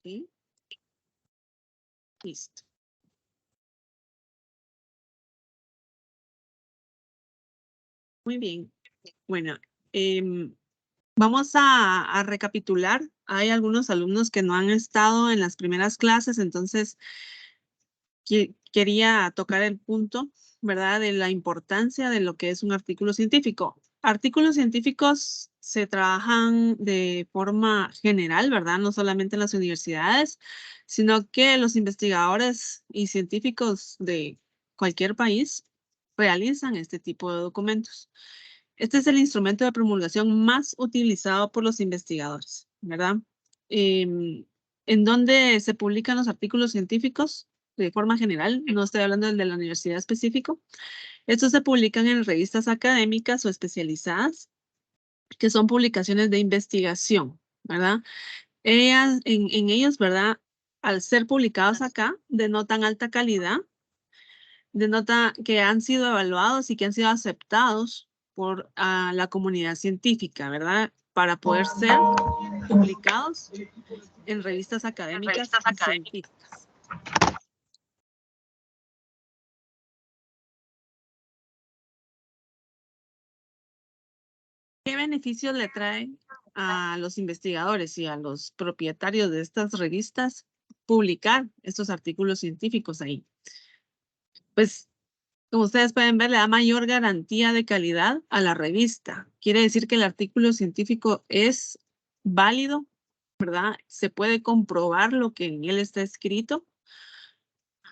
¿Sí? Listo. Muy bien. Bueno, vamos a recapitular. Hay algunos alumnos que no han estado en las primeras clases, entonces quería tocar el punto, ¿verdad? De la importancia de lo que es un artículo científico. Artículos científicos se trabajan de forma general, ¿verdad? No solamente en las universidades, sino que los investigadores y científicos de cualquier país realizan este tipo de documentos. Este es el instrumento de promulgación más utilizado por los investigadores, ¿verdad? ¿En dónde se publican los artículos científicos? De forma general, no estoy hablando del de la universidad específico. Estos se publican en revistas académicas o especializadas, que son publicaciones de investigación, ¿verdad? En ellos, ¿verdad? Al ser publicados acá, denotan alta calidad, denota que han sido evaluados y que han sido aceptados por la comunidad científica, ¿verdad? Para poder ser publicados en revistas académicas y científicas. ¿Qué beneficios le trae a los investigadores y a los propietarios de estas revistas publicar estos artículos científicos ahí? Pues, como ustedes pueden ver, le da mayor garantía de calidad a la revista. Quiere decir que el artículo científico es válido, ¿verdad? Se puede comprobar lo que en él está escrito.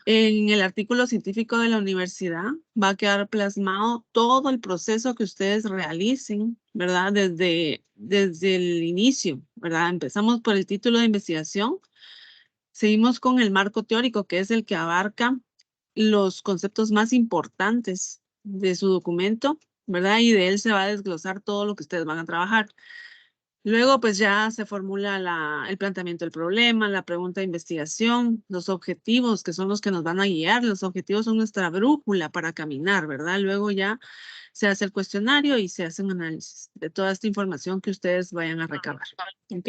En el artículo científico de la universidad va a quedar plasmado todo el proceso que ustedes realicen, ¿verdad? Desde el inicio, ¿verdad? Empezamos por el título de investigación, seguimos con el marco teórico, que es el que abarca los conceptos más importantes de su documento, ¿verdad? Y de él se va a desglosar todo lo que ustedes van a trabajar. Luego, pues ya se formula el planteamiento del problema, la pregunta de investigación, los objetivos, que son los que nos van a guiar. Los objetivos son nuestra brújula para caminar, ¿verdad? Luego ya se hace el cuestionario y se hace un análisis de toda esta información que ustedes vayan a recabar, ¿ok?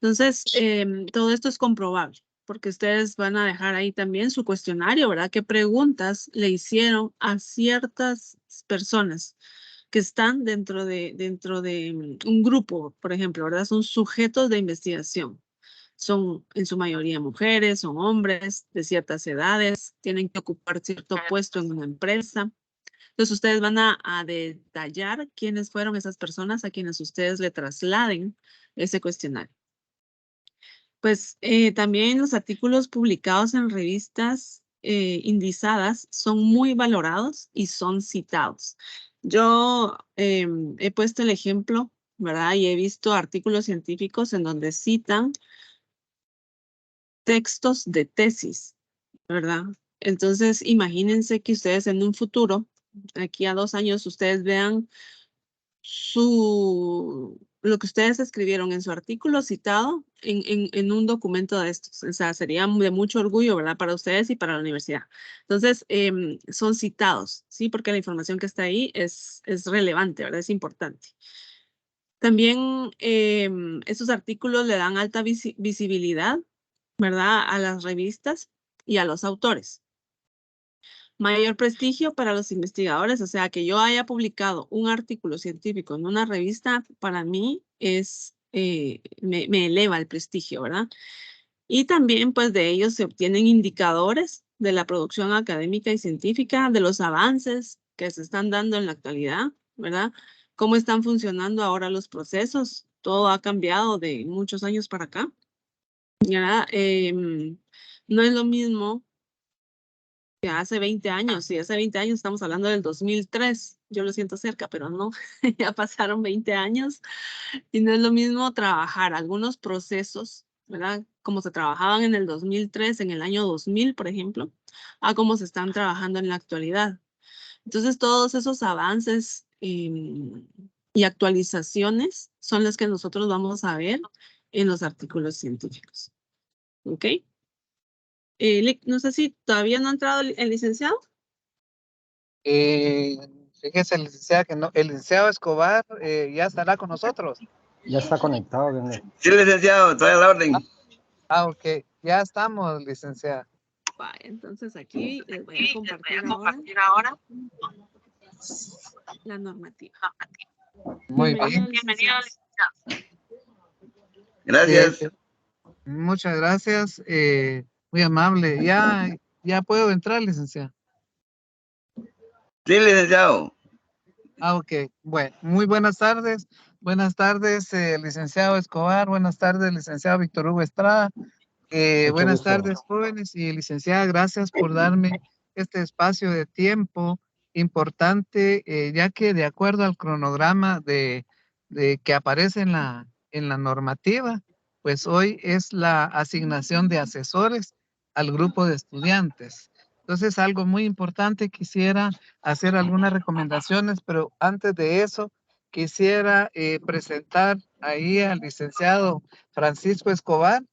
Entonces, todo esto es comprobable, porque ustedes van a dejar ahí también su cuestionario, ¿verdad? ¿Qué preguntas le hicieron a ciertas personas que están dentro de un grupo, por ejemplo, ¿verdad? Son sujetos de investigación. Son en su mayoría mujeres, son hombres de ciertas edades, tienen que ocupar cierto puesto en una empresa. Entonces ustedes van a detallar quiénes fueron esas personas a quienes ustedes le trasladen ese cuestionario. Pues también los artículos publicados en revistas indizadas son muy valorados y son citados. Yo he puesto el ejemplo, ¿verdad? Y he visto artículos científicos en donde citan textos de tesis, ¿verdad? Entonces, imagínense que ustedes en un futuro, aquí a 2 años, ustedes vean lo que ustedes escribieron en su artículo citado en un documento de estos. O sea, sería de mucho orgullo, ¿verdad? Para ustedes y para la universidad. Entonces, son citados, ¿sí? Porque la información que está ahí es relevante, ¿verdad? Es importante. También estos artículos le dan alta visibilidad, ¿verdad? A las revistas y a los autores. Mayor prestigio para los investigadores, o sea, que yo haya publicado un artículo científico en una revista, para mí me eleva el prestigio, ¿verdad? Y también, pues, de ellos se obtienen indicadores de la producción académica y científica, de los avances que se están dando en la actualidad, ¿verdad? Cómo están funcionando ahora los procesos. Todo ha cambiado de muchos años para acá, ¿verdad? No es lo mismo que hace 20 años, sí, hace 20 años estamos hablando del 2003, yo lo siento cerca, pero no, ya pasaron 20 años y no es lo mismo trabajar algunos procesos, ¿verdad? Como se trabajaban en el 2003, en el año 2000, por ejemplo, a cómo se están trabajando en la actualidad. Entonces, todos esos avances y actualizaciones son las que nosotros vamos a ver en los artículos científicos. ¿Ok? No sé si todavía no ha entrado el licenciado. Fíjese, licenciada, que no, el licenciado Escobar ya estará con nosotros. Ya está conectado, ¿verdad? Sí, licenciado, estoy a la orden. Ok, ya estamos, licenciada. Vaya, entonces aquí les voy a compartir ahora la normativa. Muy Bienvenido, bien. licenciado. Gracias. Muchas gracias. Muy amable. Ya puedo entrar, licenciada. Sí, licenciado. Ok. Bueno, muy buenas tardes. Buenas tardes, licenciado Escobar. Buenas tardes, licenciado Víctor Hugo Estrada. Buenas tardes, jóvenes y licenciada. Gracias por darme este espacio de tiempo importante, ya que de acuerdo al cronograma de que aparece en la normativa, pues hoy es la asignación de asesores al grupo de estudiantes. Entonces, algo muy importante, quisiera hacer algunas recomendaciones, pero antes de eso, quisiera presentar ahí al licenciado Francisco Escobar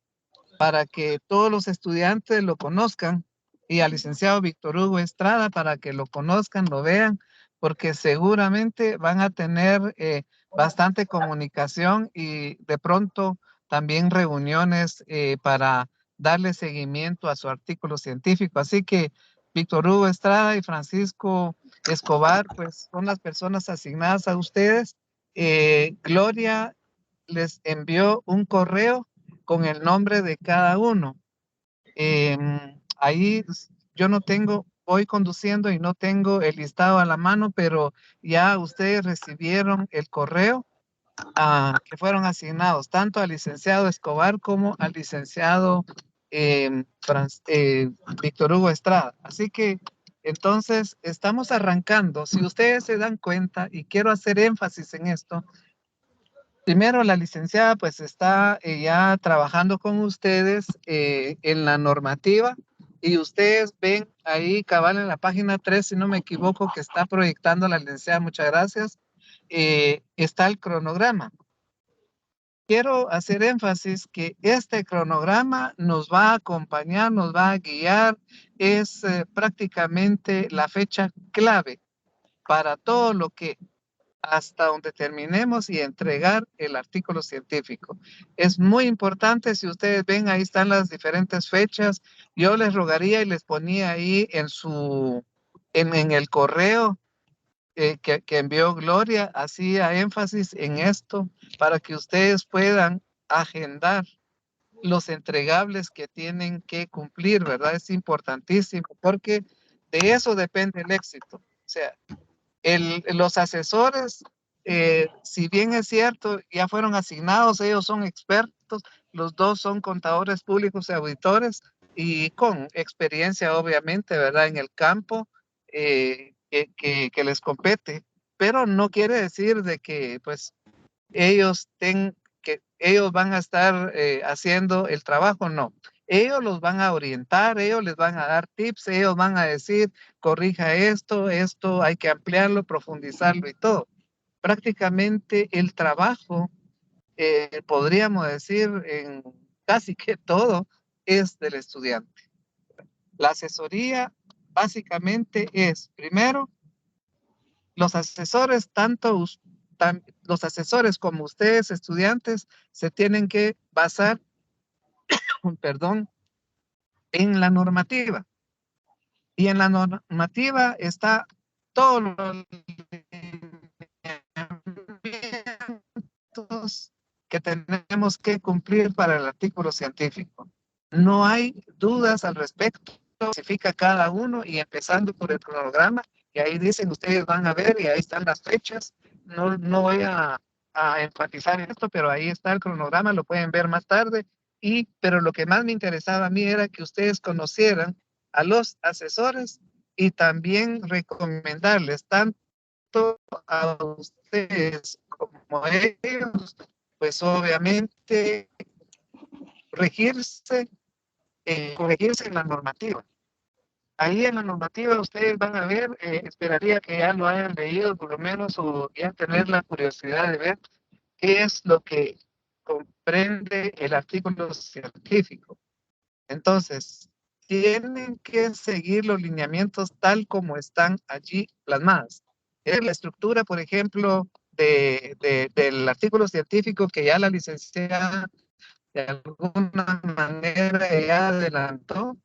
para que todos los estudiantes lo conozcan, y al licenciado Víctor Hugo Estrada para que lo conozcan, lo vean, porque seguramente van a tener bastante comunicación y de pronto también reuniones para darle seguimiento a su artículo científico. Así que Víctor Hugo Estrada y Francisco Escobar, pues son las personas asignadas a ustedes. Gloria les envió un correo con el nombre de cada uno. Ahí yo no tengo, voy conduciendo y no tengo el listado a la mano, pero ya ustedes recibieron el correo que fueron asignados tanto al licenciado Escobar como al licenciado Víctor Hugo Estrada. Así que entonces estamos arrancando. Si ustedes se dan cuenta, y quiero hacer énfasis en esto, primero, la licenciada pues está ya trabajando con ustedes en la normativa, y ustedes ven ahí cabal en la página 3, si no me equivoco, que está proyectando la licenciada, muchas gracias, está el cronograma. Quiero hacer énfasis que este cronograma nos va a acompañar, nos va a guiar, es prácticamente la fecha clave para todo lo que hasta donde terminemos y entregar el artículo científico. Es muy importante, si ustedes ven, ahí están las diferentes fechas. Yo les rogaría y les ponía ahí en el correo que envió Gloria, hacía énfasis en esto para que ustedes puedan agendar los entregables que tienen que cumplir, ¿verdad? Es importantísimo porque de eso depende el éxito. O sea, los asesores, si bien es cierto, ya fueron asignados, ellos son expertos, los dos son contadores públicos y auditores y con experiencia, obviamente, ¿verdad? En el campo que les compete, pero no quiere decir de que, pues, que ellos van a estar haciendo el trabajo, no. Ellos los van a orientar, ellos les van a dar tips, ellos van a decir, corrija esto, esto hay que ampliarlo, profundizarlo y todo. Prácticamente el trabajo, podríamos decir, en casi que todo, es del estudiante. La asesoría básicamente es, primero, los asesores, los asesores como ustedes, estudiantes, se tienen que basar, perdón, en la normativa. Y en la normativa está todos los lineamientos que tenemos que cumplir para el artículo científico. No hay dudas al respecto, especifica cada uno, y empezando por el cronograma, y ahí dicen, ustedes van a ver, y ahí están las fechas. No voy a enfatizar en esto, pero ahí está el cronograma, lo pueden ver más tarde. Pero lo que más me interesaba a mí era que ustedes conocieran a los asesores y también recomendarles tanto a ustedes como a ellos, pues obviamente corregirse en la normativa. Ahí en la normativa ustedes van a ver, esperaría que ya lo hayan leído por lo menos, o ya tener la curiosidad de ver qué es lo que comprende el artículo científico. Entonces, tienen que seguir los lineamientos tal como están allí plasmados. Es la estructura, por ejemplo, del artículo científico que ya la licenciada de alguna manera ya adelantó,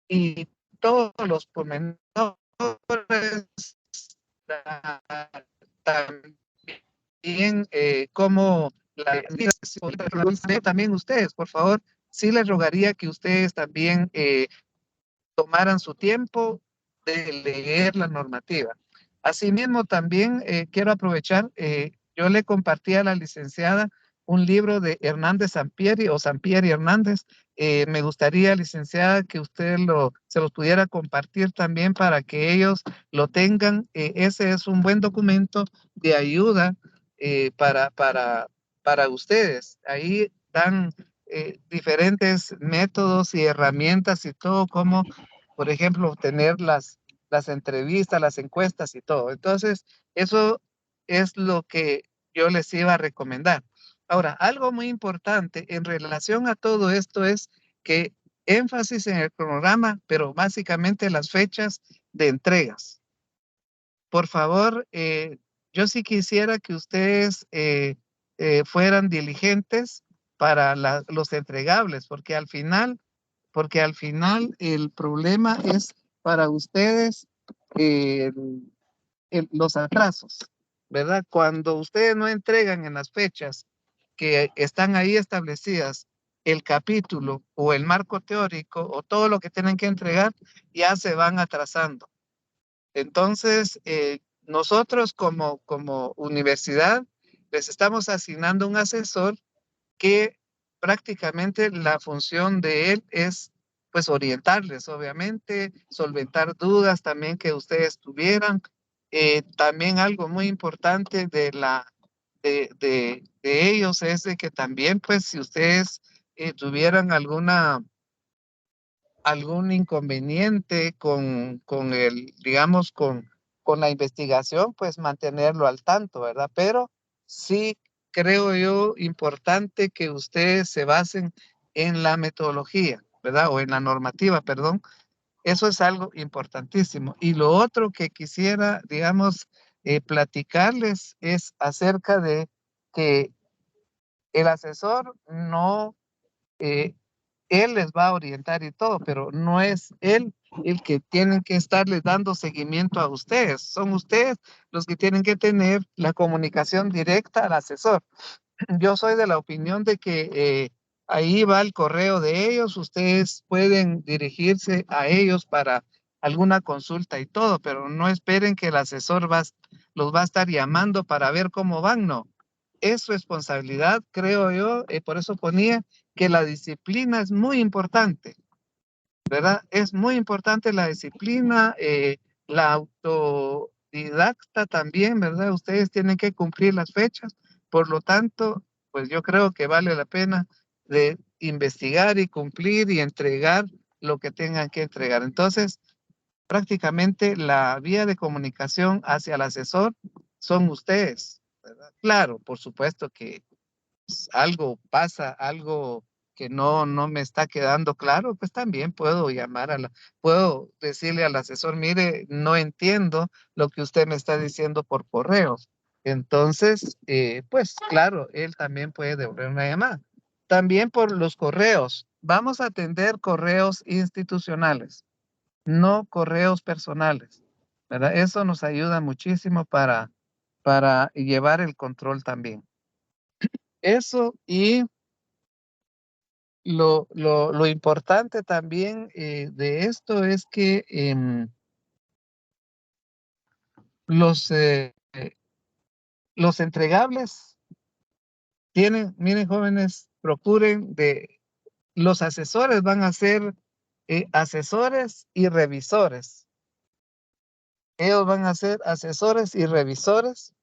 y todos los pormenores también como también ustedes, por favor, sí les rogaría que ustedes también tomaran su tiempo de leer la normativa. Asimismo, también quiero aprovechar, yo le compartí a la licenciada un libro de Hernández Sampieri o Sampieri Hernández. Me gustaría, licenciada, que usted se los pudiera compartir también para que ellos lo tengan. Ese es un buen documento de ayuda para ustedes. Ahí dan diferentes métodos y herramientas y todo, como por ejemplo obtener las entrevistas, las encuestas y todo. Entonces, eso es lo que yo les iba a recomendar. Ahora, algo muy importante en relación a todo esto es que énfasis en el cronograma, pero básicamente las fechas de entregas. Por favor, yo sí quisiera que ustedes fueran diligentes para los entregables, porque al final el problema es para ustedes eh, los atrasos, ¿verdad? Cuando ustedes no entregan en las fechas que están ahí establecidas el capítulo o el marco teórico o todo lo que tienen que entregar, ya se van atrasando. Entonces, nosotros como universidad les estamos asignando un asesor que prácticamente la función de él es pues orientarles, obviamente, solventar dudas también que ustedes tuvieran. También algo muy importante de ellos es de que también pues si ustedes tuvieran algún inconveniente digamos, con la investigación, pues mantenerlo al tanto, ¿verdad? Pero sí creo yo importante que ustedes se basen en la metodología, ¿verdad? O en la normativa, perdón. Eso es algo importantísimo. Y lo otro que quisiera, digamos, platicarles es acerca de que el asesor no, él les va a orientar y todo, pero no es él el que tienen que estarles dando seguimiento a ustedes. Son ustedes los que tienen que tener la comunicación directa al asesor. Yo soy de la opinión de que ahí va el correo de ellos, ustedes pueden dirigirse a ellos para alguna consulta y todo, pero no esperen que el asesor los va a estar llamando para ver cómo van, no. Es responsabilidad, creo yo, por eso ponía que la disciplina es muy importante, ¿verdad? Es muy importante la disciplina, la autodidacta también, ¿verdad? Ustedes tienen que cumplir las fechas, por lo tanto, pues yo creo que vale la pena de investigar y cumplir y entregar lo que tengan que entregar. Entonces, prácticamente la vía de comunicación hacia el asesor son ustedes, ¿verdad? Claro, por supuesto que algo pasa, algo que no me está quedando claro, pues también puedo puedo decirle al asesor, mire, no entiendo lo que usted me está diciendo por correo. Entonces, pues claro, él también puede devolver una llamada. También por los correos. Vamos a atender correos institucionales, no correos personales, ¿verdad? Eso nos ayuda muchísimo para llevar el control también. Eso y lo importante también de esto es que los entregables miren jóvenes, los asesores van a ser asesores y revisores. Ellos van a ser asesores y revisores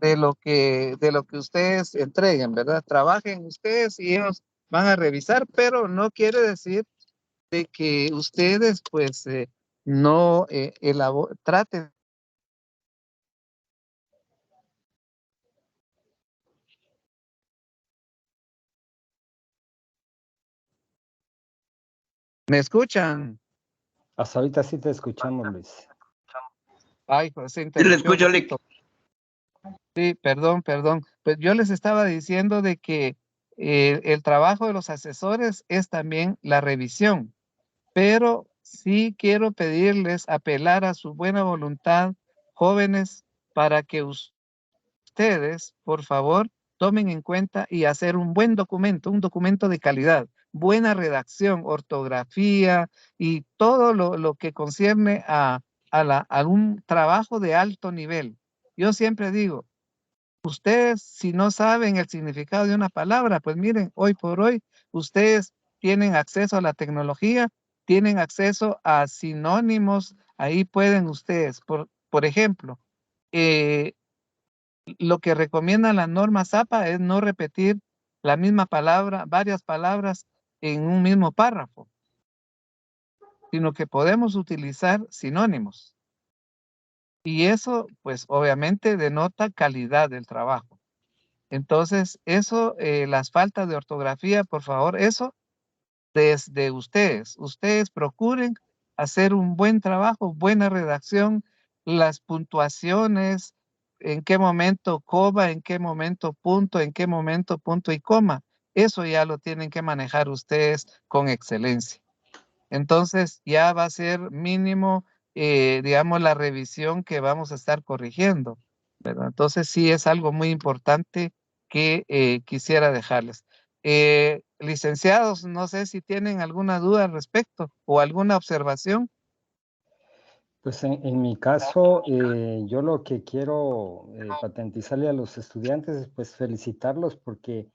de lo que ustedes entreguen, ¿verdad? Trabajen ustedes y ellos van a revisar, pero no quiere decir de que ustedes pues no traten. ¿Me escuchan? Hasta ahorita sí te escuchamos, Luis. Ay, pues se Sí, le interrumpió escucho, un Lick. poquito. Sí, perdón. Pues yo les estaba diciendo de que El trabajo de los asesores es también la revisión, pero sí quiero pedirles, apelar a su buena voluntad, jóvenes, para que ustedes, por favor, tomen en cuenta y hacer un buen documento, un documento de calidad, buena redacción, ortografía y todo lo que concierne a un trabajo de alto nivel. Yo siempre digo, ustedes, si no saben el significado de una palabra, pues miren, hoy por hoy, ustedes tienen acceso a la tecnología, tienen acceso a sinónimos, ahí pueden ustedes, por ejemplo, eh, lo que recomienda la norma ZAPA es no repetir la misma palabra, varias palabras en un mismo párrafo, sino que podemos utilizar sinónimos. Y eso, pues obviamente denota calidad del trabajo. Entonces, eso, las faltas de ortografía, por favor, eso desde ustedes. Ustedes procuren hacer un buen trabajo, buena redacción, las puntuaciones, en qué momento coma, en qué momento punto, en qué momento punto y coma. Eso ya lo tienen que manejar ustedes con excelencia. Entonces, ya va a ser mínimo, digamos, la revisión que vamos a estar corrigiendo, ¿verdad? Entonces, sí es algo muy importante que quisiera dejarles. Licenciados, no sé si tienen alguna duda al respecto o alguna observación. Pues en mi caso, yo lo que quiero patentizarle a los estudiantes es pues felicitarlos porque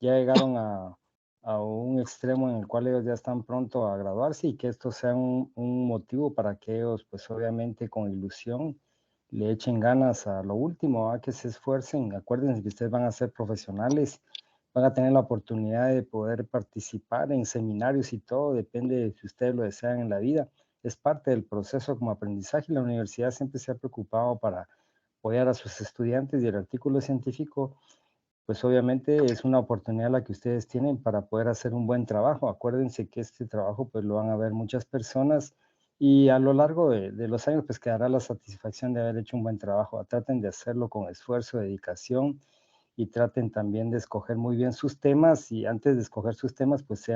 ya llegaron a un extremo en el cual ellos ya están pronto a graduarse y que esto sea un motivo para que ellos pues obviamente con ilusión le echen ganas a lo último, a que se esfuercen. Acuérdense que ustedes van a ser profesionales, van a tener la oportunidad de poder participar en seminarios y todo, depende de si ustedes lo desean en la vida. Es parte del proceso como aprendizaje. La universidad siempre se ha preocupado para apoyar a sus estudiantes y el artículo científico, pues obviamente es una oportunidad la que ustedes tienen para poder hacer un buen trabajo. Acuérdense que este trabajo pues lo van a ver muchas personas y a lo largo de los años pues quedará la satisfacción de haber hecho un buen trabajo. Traten de hacerlo con esfuerzo, dedicación y traten también de escoger muy bien sus temas y antes de escoger sus temas pues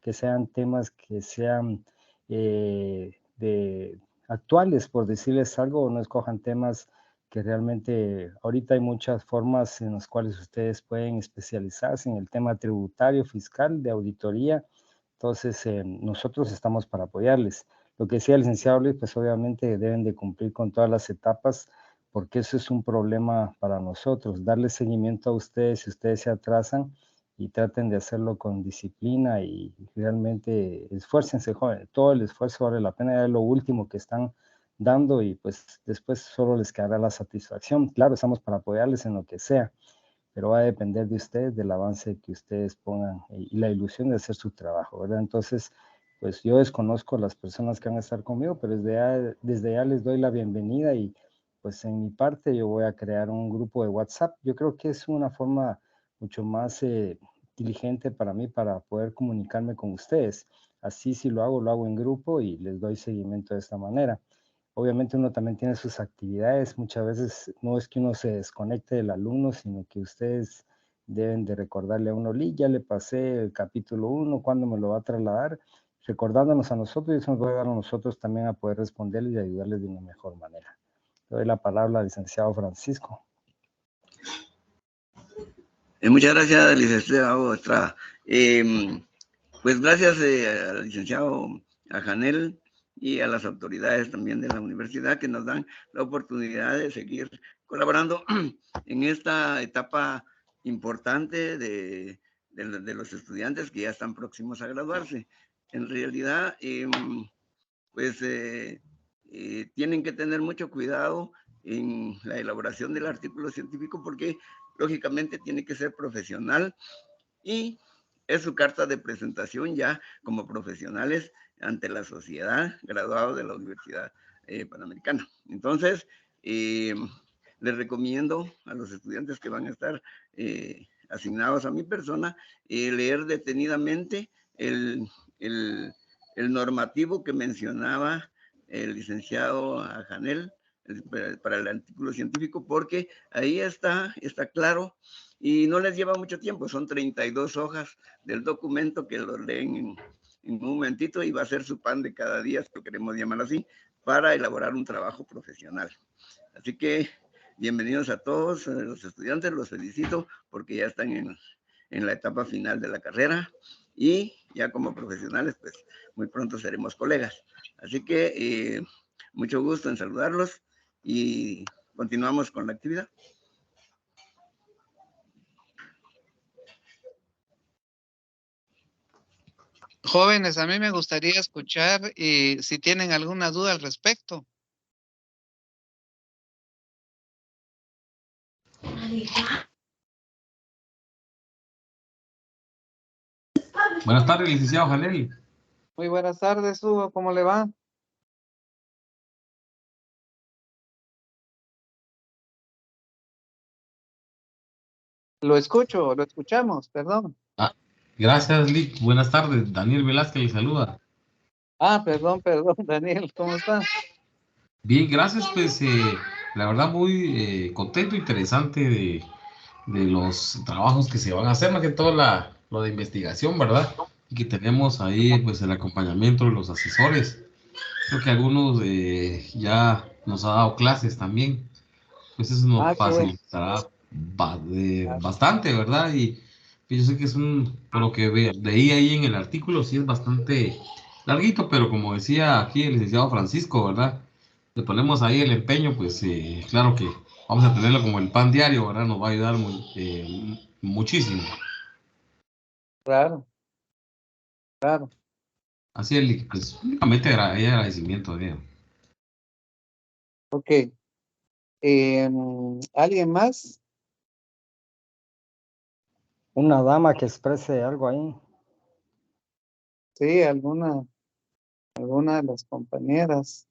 que sean temas que sean de actuales, por decirles algo, no escojan temas que realmente ahorita hay muchas formas en las cuales ustedes pueden especializarse en el tema tributario, fiscal, de auditoría. Entonces, nosotros estamos para apoyarles. Lo que decía el licenciado Luis, pues obviamente deben de cumplir con todas las etapas porque eso es un problema para nosotros, darle seguimiento a ustedes si ustedes se atrasan y traten de hacerlo con disciplina y realmente esfuércense, joven, todo el esfuerzo vale la pena, es lo último que están dando y pues después solo les quedará la satisfacción. Claro, estamos para apoyarles en lo que sea, pero va a depender de ustedes, del avance que ustedes pongan y la ilusión de hacer su trabajo, ¿verdad? Entonces, pues yo desconozco las personas que van a estar conmigo, pero desde ya les doy la bienvenida y pues en mi parte yo voy a crear un grupo de WhatsApp. Yo creo que es una forma mucho más inteligente para mí para poder comunicarme con ustedes. Así si lo hago en grupo y les doy seguimiento de esta manera. Obviamente uno también tiene sus actividades, muchas veces no es que uno se desconecte del alumno, sino que ustedes deben de recordarle a uno, ya le pasé el capítulo 1, ¿cuándo me lo va a trasladar? Recordándonos a nosotros y eso nos va a ayudar a nosotros también a poder responderles y ayudarles de una mejor manera. Le doy la palabra al licenciado Francisco. Muchas gracias, licenciado Estrada. Pues gracias al licenciado, a Janel y a las autoridades también de la universidad que nos dan la oportunidad de seguir colaborando en esta etapa importante de los estudiantes que ya están próximos a graduarse. En realidad, pues tienen que tener mucho cuidado en la elaboración del artículo científico porque lógicamente tiene que ser profesional y es su carta de presentación ya como profesionales ante la sociedad graduados de la Universidad Panamericana. Entonces, les recomiendo a los estudiantes que van a estar asignados a mi persona leer detenidamente el normativo que mencionaba el licenciado Janel para el artículo científico, porque ahí está claro y no les lleva mucho tiempo, son 32 hojas del documento que lo leen en un momentito y va a ser su pan de cada día, si lo queremos llamar así, para elaborar un trabajo profesional. Así que bienvenidos a todos los estudiantes, los felicito porque ya están en la etapa final de la carrera y ya como profesionales, pues muy pronto seremos colegas. Así que mucho gusto en saludarlos y continuamos con la actividad. Jóvenes, a mí me gustaría escuchar y si tienen alguna duda al respecto. Buenas tardes, licenciado Janel. Muy buenas tardes, Hugo, ¿cómo le va? Lo escuchamos, perdón. Gracias, Lick. Buenas tardes. Daniel Velázquez le saluda. Perdón, Daniel, ¿cómo está? Bien, gracias. Pues la verdad muy contento, interesante de los trabajos que se van a hacer, más que todo lo de investigación, ¿verdad? Y que tenemos ahí pues el acompañamiento de los asesores. Creo que algunos ya nos ha dado clases también. Pues eso nos Qué bueno. facilitará bastante, ¿verdad? Y yo sé que es por lo que leí ahí en el artículo, sí es bastante larguito, pero como decía aquí el licenciado Francisco, ¿verdad? Le ponemos ahí el empeño, pues claro que vamos a tenerlo como el pan diario, ¿verdad? Nos va a ayudar muchísimo. Claro. Así es, pues únicamente hay agradecimiento, ¿verdad? Ok. ¿Alguien más? Una dama que exprese algo ahí. Sí, alguna de las compañeras.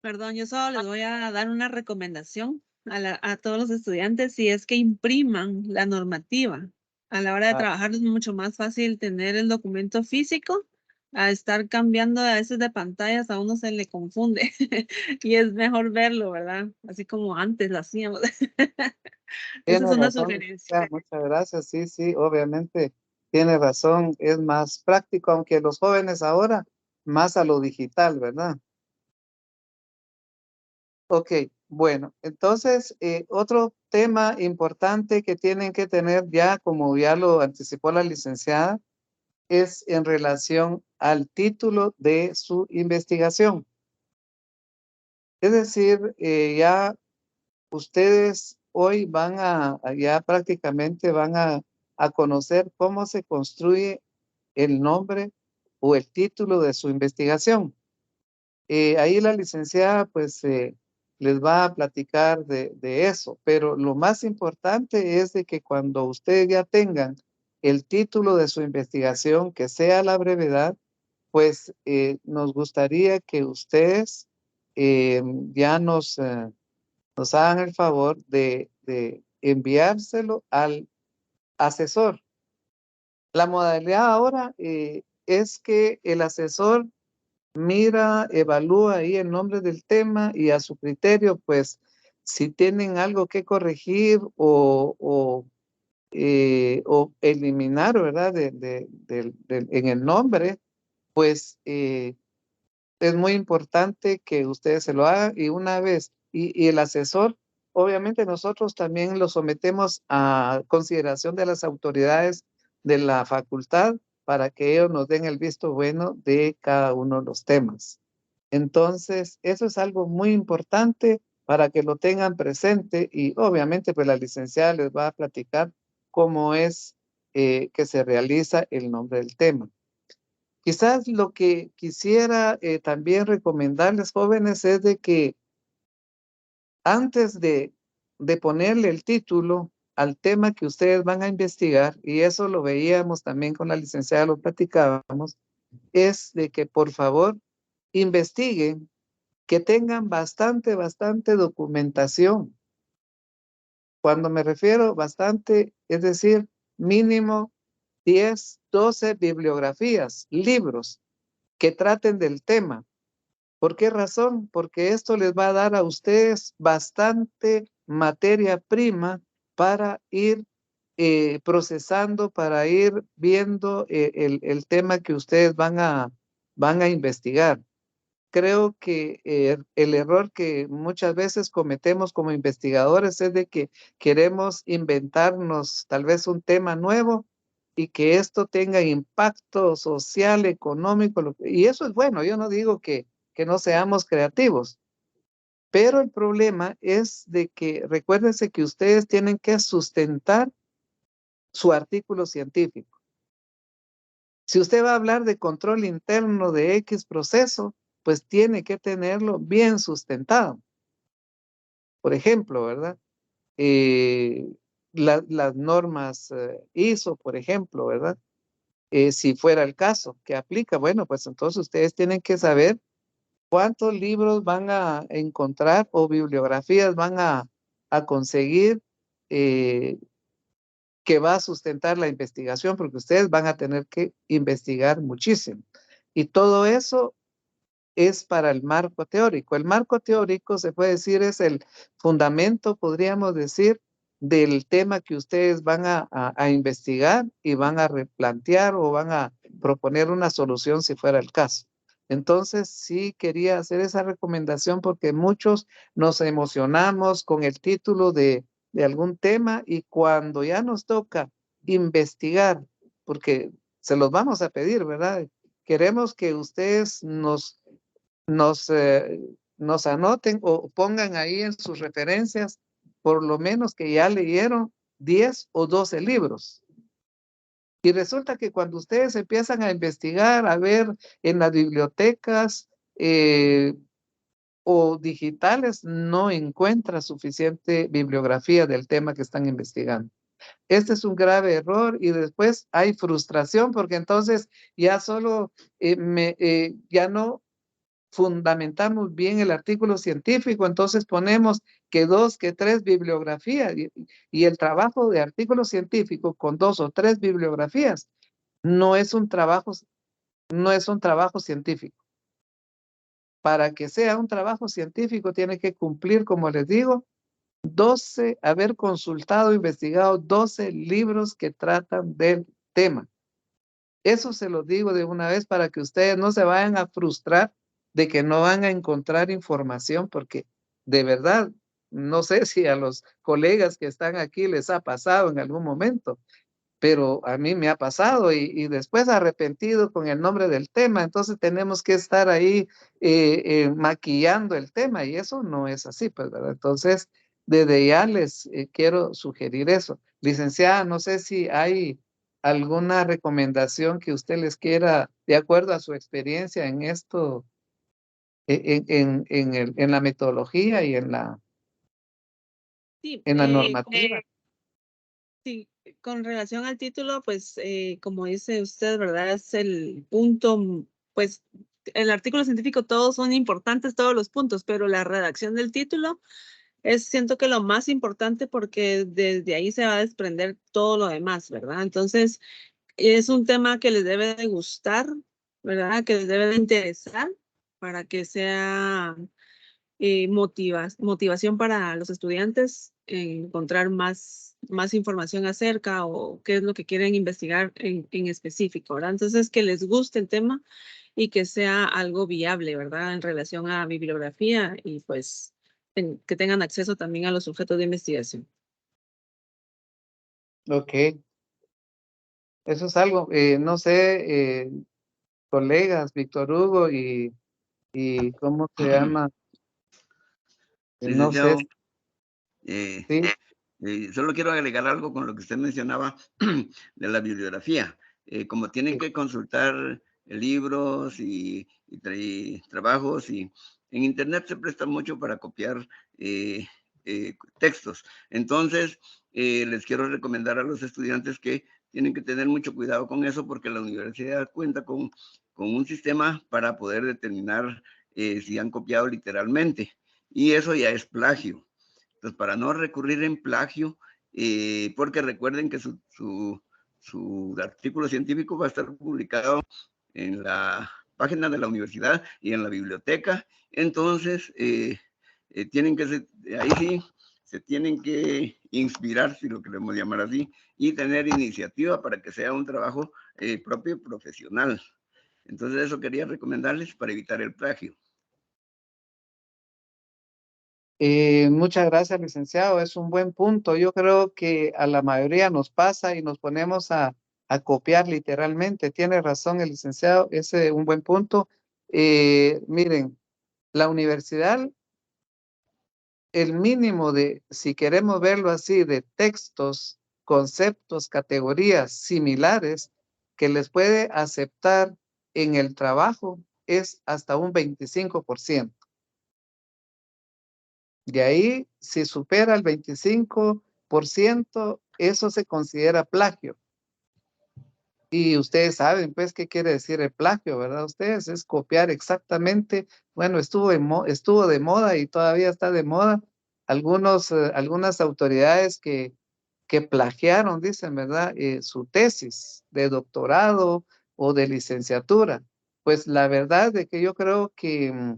Perdón, yo solo les voy a dar una recomendación a todos los estudiantes, si es que impriman la normativa. A la hora de trabajar es mucho más fácil tener el documento físico a estar cambiando a veces de pantallas, a uno se le confunde y es mejor verlo, ¿verdad? Así como antes lo hacíamos. Esa Tiene es una razón, sugerencia. muchas gracias. Sí, obviamente tiene razón. Es más práctico, aunque los jóvenes ahora más a lo digital, ¿verdad? Ok, bueno, entonces otro tema importante que tienen que tener ya, como ya lo anticipó la licenciada, es en relación al título de su investigación. Es decir, ya ustedes hoy ya prácticamente van a conocer cómo se construye el nombre o el título de su investigación. Ahí la licenciada pues les va a platicar de eso, pero lo más importante es de que cuando ustedes ya tengan el título de su investigación, que sea la brevedad, pues nos gustaría que ustedes ya nos hagan el favor de enviárselo al asesor. La modalidad ahora es que el asesor mira, evalúa ahí el nombre del tema y a su criterio, pues, si tienen algo que corregir o eliminar, ¿verdad? En el nombre, pues es muy importante que ustedes se lo hagan y una vez, y el asesor, obviamente nosotros también lo sometemos a consideración de las autoridades de la facultad para que ellos nos den el visto bueno de cada uno de los temas. Entonces, eso es algo muy importante para que lo tengan presente y obviamente pues la licenciada les va a platicar cómo es que se realiza el nombre del tema. Quizás lo que quisiera también recomendarles, jóvenes, es de que antes de ponerle el título al tema que ustedes van a investigar, y eso lo veíamos también con la licenciada, lo platicábamos, es de que por favor investiguen, que tengan bastante documentación. Cuando me refiero bastante, es decir, mínimo 10, 12 bibliografías, libros que traten del tema. ¿Por qué razón? Porque esto les va a dar a ustedes bastante materia prima para ir procesando, para ir viendo el tema que ustedes van a investigar. Creo que el error que muchas veces cometemos como investigadores es de que queremos inventarnos tal vez un tema nuevo y que esto tenga impacto social, económico, y eso es bueno. Yo no digo que no seamos creativos, pero el problema es de que recuérdense que ustedes tienen que sustentar su artículo científico. Si usted va a hablar de control interno de X proceso, pues tiene que tenerlo bien sustentado. Por ejemplo, ¿verdad? Las normas ISO, por ejemplo, ¿verdad? Si fuera el caso que aplica, bueno, pues entonces ustedes tienen que saber cuántos libros van a encontrar o bibliografías van a conseguir que va a sustentar la investigación, porque ustedes van a tener que investigar muchísimo. Y todo eso es para el marco teórico. El marco teórico, se puede decir, es el fundamento, podríamos decir, del tema que ustedes van a investigar y van a replantear o van a proponer una solución si fuera el caso. Entonces, sí quería hacer esa recomendación porque muchos nos emocionamos con el título de algún tema y cuando ya nos toca investigar, porque se los vamos a pedir, ¿verdad? Queremos que ustedes nos anoten o pongan ahí en sus referencias, por lo menos que ya leyeron 10 o 12 libros. Y resulta que cuando ustedes empiezan a investigar, a ver en las bibliotecas o digitales, no encuentra suficiente bibliografía del tema que están investigando. Este es un grave error y después hay frustración porque entonces ya solo ya no fundamentamos bien el artículo científico, entonces ponemos que 2, que 3 bibliografías y el trabajo de artículo científico con 2 o 3 bibliografías no es un trabajo científico. Para que sea un trabajo científico tiene que cumplir, como les digo, haber consultado, investigado 12 libros que tratan del tema. Eso se lo digo de una vez para que ustedes no se vayan a frustrar de que no van a encontrar información, porque de verdad, no sé si a los colegas que están aquí les ha pasado en algún momento, pero a mí me ha pasado y después arrepentido con el nombre del tema, entonces tenemos que estar ahí maquillando el tema y eso no es así, pues, ¿verdad? Entonces, desde ya les quiero sugerir eso. Licenciada, no sé si hay alguna recomendación que usted les quiera, de acuerdo a su experiencia en esto, en la metodología y en la Sí, normativa. sí, con relación al título, pues como dice usted, ¿verdad? Es el punto, pues el artículo científico todos son importantes, todos los puntos, pero la redacción del título siento que lo más importante porque desde ahí se va a desprender todo lo demás, ¿verdad? Entonces, es un tema que les debe de gustar, ¿verdad? Que les debe de interesar para que sea motivación para los estudiantes en encontrar más información acerca o qué es lo que quieren investigar en específico, ¿verdad? Entonces, que les guste el tema y que sea algo viable, ¿verdad? En relación a bibliografía y pues que tengan acceso también a los sujetos de investigación. Ok. Eso es algo, no sé, colegas, Víctor Hugo y ¿cómo se llama? No sé, Licenciado, sí, solo quiero agregar algo con lo que usted mencionaba de la bibliografía. Como tienen sí. que consultar libros y trabajos, y en Internet se presta mucho para copiar textos. Entonces, les quiero recomendar a los estudiantes que tienen que tener mucho cuidado con eso porque la universidad cuenta con un sistema para poder determinar si han copiado literalmente. Y eso ya es plagio. Entonces, para no recurrir en plagio, porque recuerden que su artículo científico va a estar publicado en la página de la universidad y en la biblioteca. Entonces, tienen que, ahí sí, se tienen que inspirar, si lo queremos llamar así, y tener iniciativa para que sea un trabajo propio y profesional. Entonces eso quería recomendarles para evitar el plagio. Muchas gracias, licenciado. Es un buen punto. Yo creo que a la mayoría nos pasa y nos ponemos a copiar literalmente. Tiene razón el licenciado, ese es un buen punto. Miren, la universidad, el mínimo de, si queremos verlo así, de textos, conceptos, categorías similares que les puede aceptar en el trabajo es hasta un 25%. De ahí, si supera el 25%, eso se considera plagio. Y ustedes saben, pues, qué quiere decir el plagio, ¿verdad? Ustedes es copiar exactamente, bueno, estuvo de moda y todavía está de moda. Algunas autoridades que plagiaron, dicen, ¿verdad? Su tesis de doctorado o de licenciatura. Pues la verdad es que yo creo que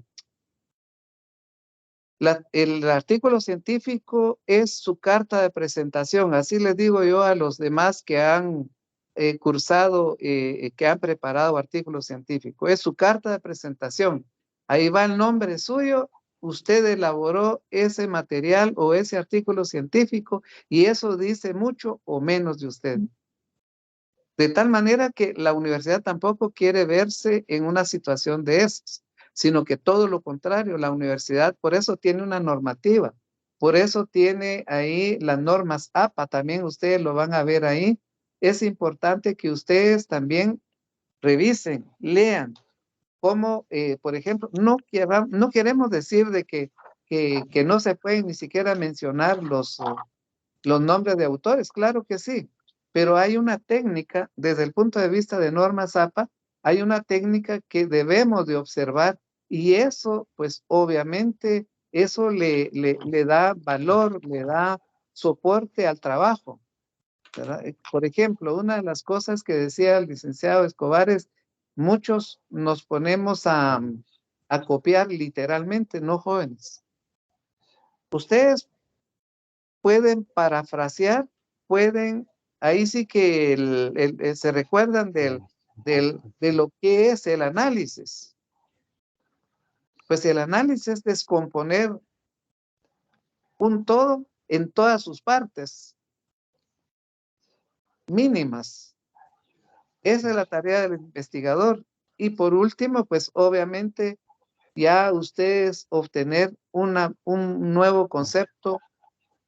el artículo científico es su carta de presentación, así les digo yo a los demás que han cursado, que han preparado artículos científicos, es su carta de presentación. Ahí va el nombre suyo, usted elaboró ese material o ese artículo científico y eso dice mucho o menos de usted. De tal manera que la universidad tampoco quiere verse en una situación de esas, sino que todo lo contrario, la universidad por eso tiene una normativa, por eso tiene ahí las normas APA, también ustedes lo van a ver ahí. Es importante que ustedes también revisen, lean, como por ejemplo, no queremos decir de que no se pueden ni siquiera mencionar los nombres de autores, claro que sí, pero hay una técnica, desde el punto de vista de normas APA, hay una técnica que debemos de observar y eso, pues obviamente, eso le da valor, le da soporte al trabajo, ¿verdad? Por ejemplo, una de las cosas que decía el licenciado Escobar es, muchos nos ponemos a copiar literalmente, no jóvenes. Ustedes pueden parafrasear, pueden, ahí sí que se recuerdan de lo que es el análisis. Pues el análisis es descomponer un todo en todas sus partes mínimas. Esa es la tarea del investigador. Y por último, pues obviamente ya ustedes obtener un nuevo concepto,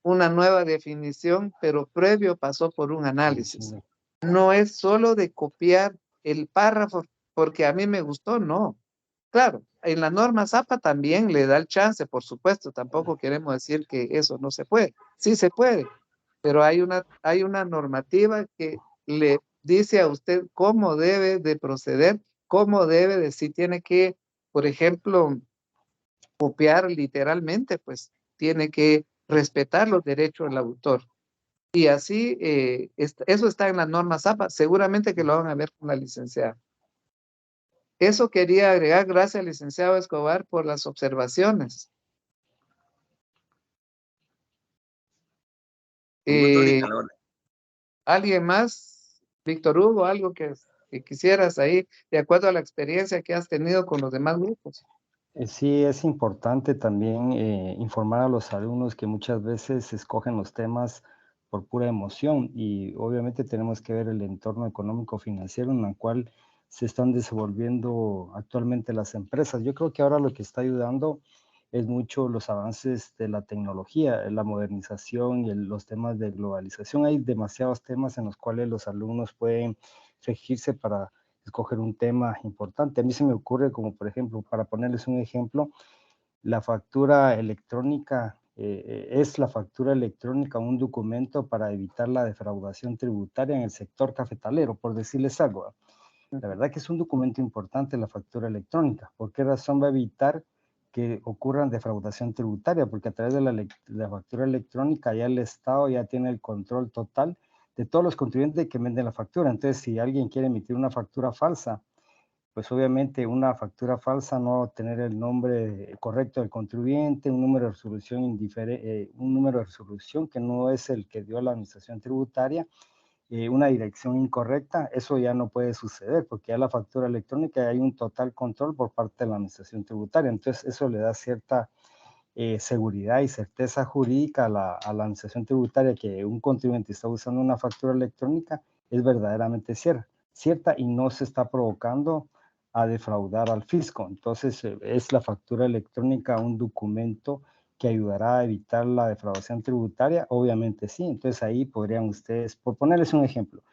una nueva definición, pero previo pasó por un análisis. No es solo de copiar el párrafo porque a mí me gustó, no. Claro, en la norma ZAPA también le da el chance, por supuesto, tampoco queremos decir que eso no se puede. Sí se puede, pero hay una normativa que le dice a usted cómo debe de proceder, cómo debe de, si tiene que, por ejemplo, copiar literalmente, pues tiene que respetar los derechos del autor. Y así, eso está en las normas APA, seguramente que lo van a ver con la licenciada. Eso quería agregar, gracias licenciado Escobar por las observaciones. ¿Alguien más? Víctor Hugo, algo que quisieras ahí, de acuerdo a la experiencia que has tenido con los demás grupos. Sí, es importante también informar a los alumnos que muchas veces escogen los temas por pura emoción y obviamente tenemos que ver el entorno económico-financiero en el cual se están desenvolviendo actualmente las empresas. Yo creo que ahora lo que está ayudando es mucho los avances de la tecnología, la modernización y los temas de globalización. Hay demasiados temas en los cuales los alumnos pueden regirse para escoger un tema importante. A mí se me ocurre como, por ejemplo, para ponerles un ejemplo, la factura electrónica, es la factura electrónica un documento para evitar la defraudación tributaria en el sector cafetalero, por decirles algo. La verdad que es un documento importante la factura electrónica. ¿Por qué razón va a evitar que ocurran defraudación tributaria? Porque a través de la factura electrónica ya el Estado ya tiene el control total de todos los contribuyentes que venden la factura. Entonces, si alguien quiere emitir una factura falsa, pues obviamente una factura falsa no va a tener el nombre correcto del contribuyente, un número de resolución un número de resolución que no es el que dio la administración tributaria, una dirección incorrecta, eso ya no puede suceder porque ya la factura electrónica hay un total control por parte de la administración tributaria. Entonces eso le da cierta seguridad y certeza jurídica a la administración tributaria que un contribuyente está usando una factura electrónica es verdaderamente cierta y no se está provocando a defraudar al fisco. Entonces, ¿es la factura electrónica un documento que ayudará a evitar la defraudación tributaria? Obviamente sí. Entonces, ahí podrían ustedes, por ponerles un ejemplo,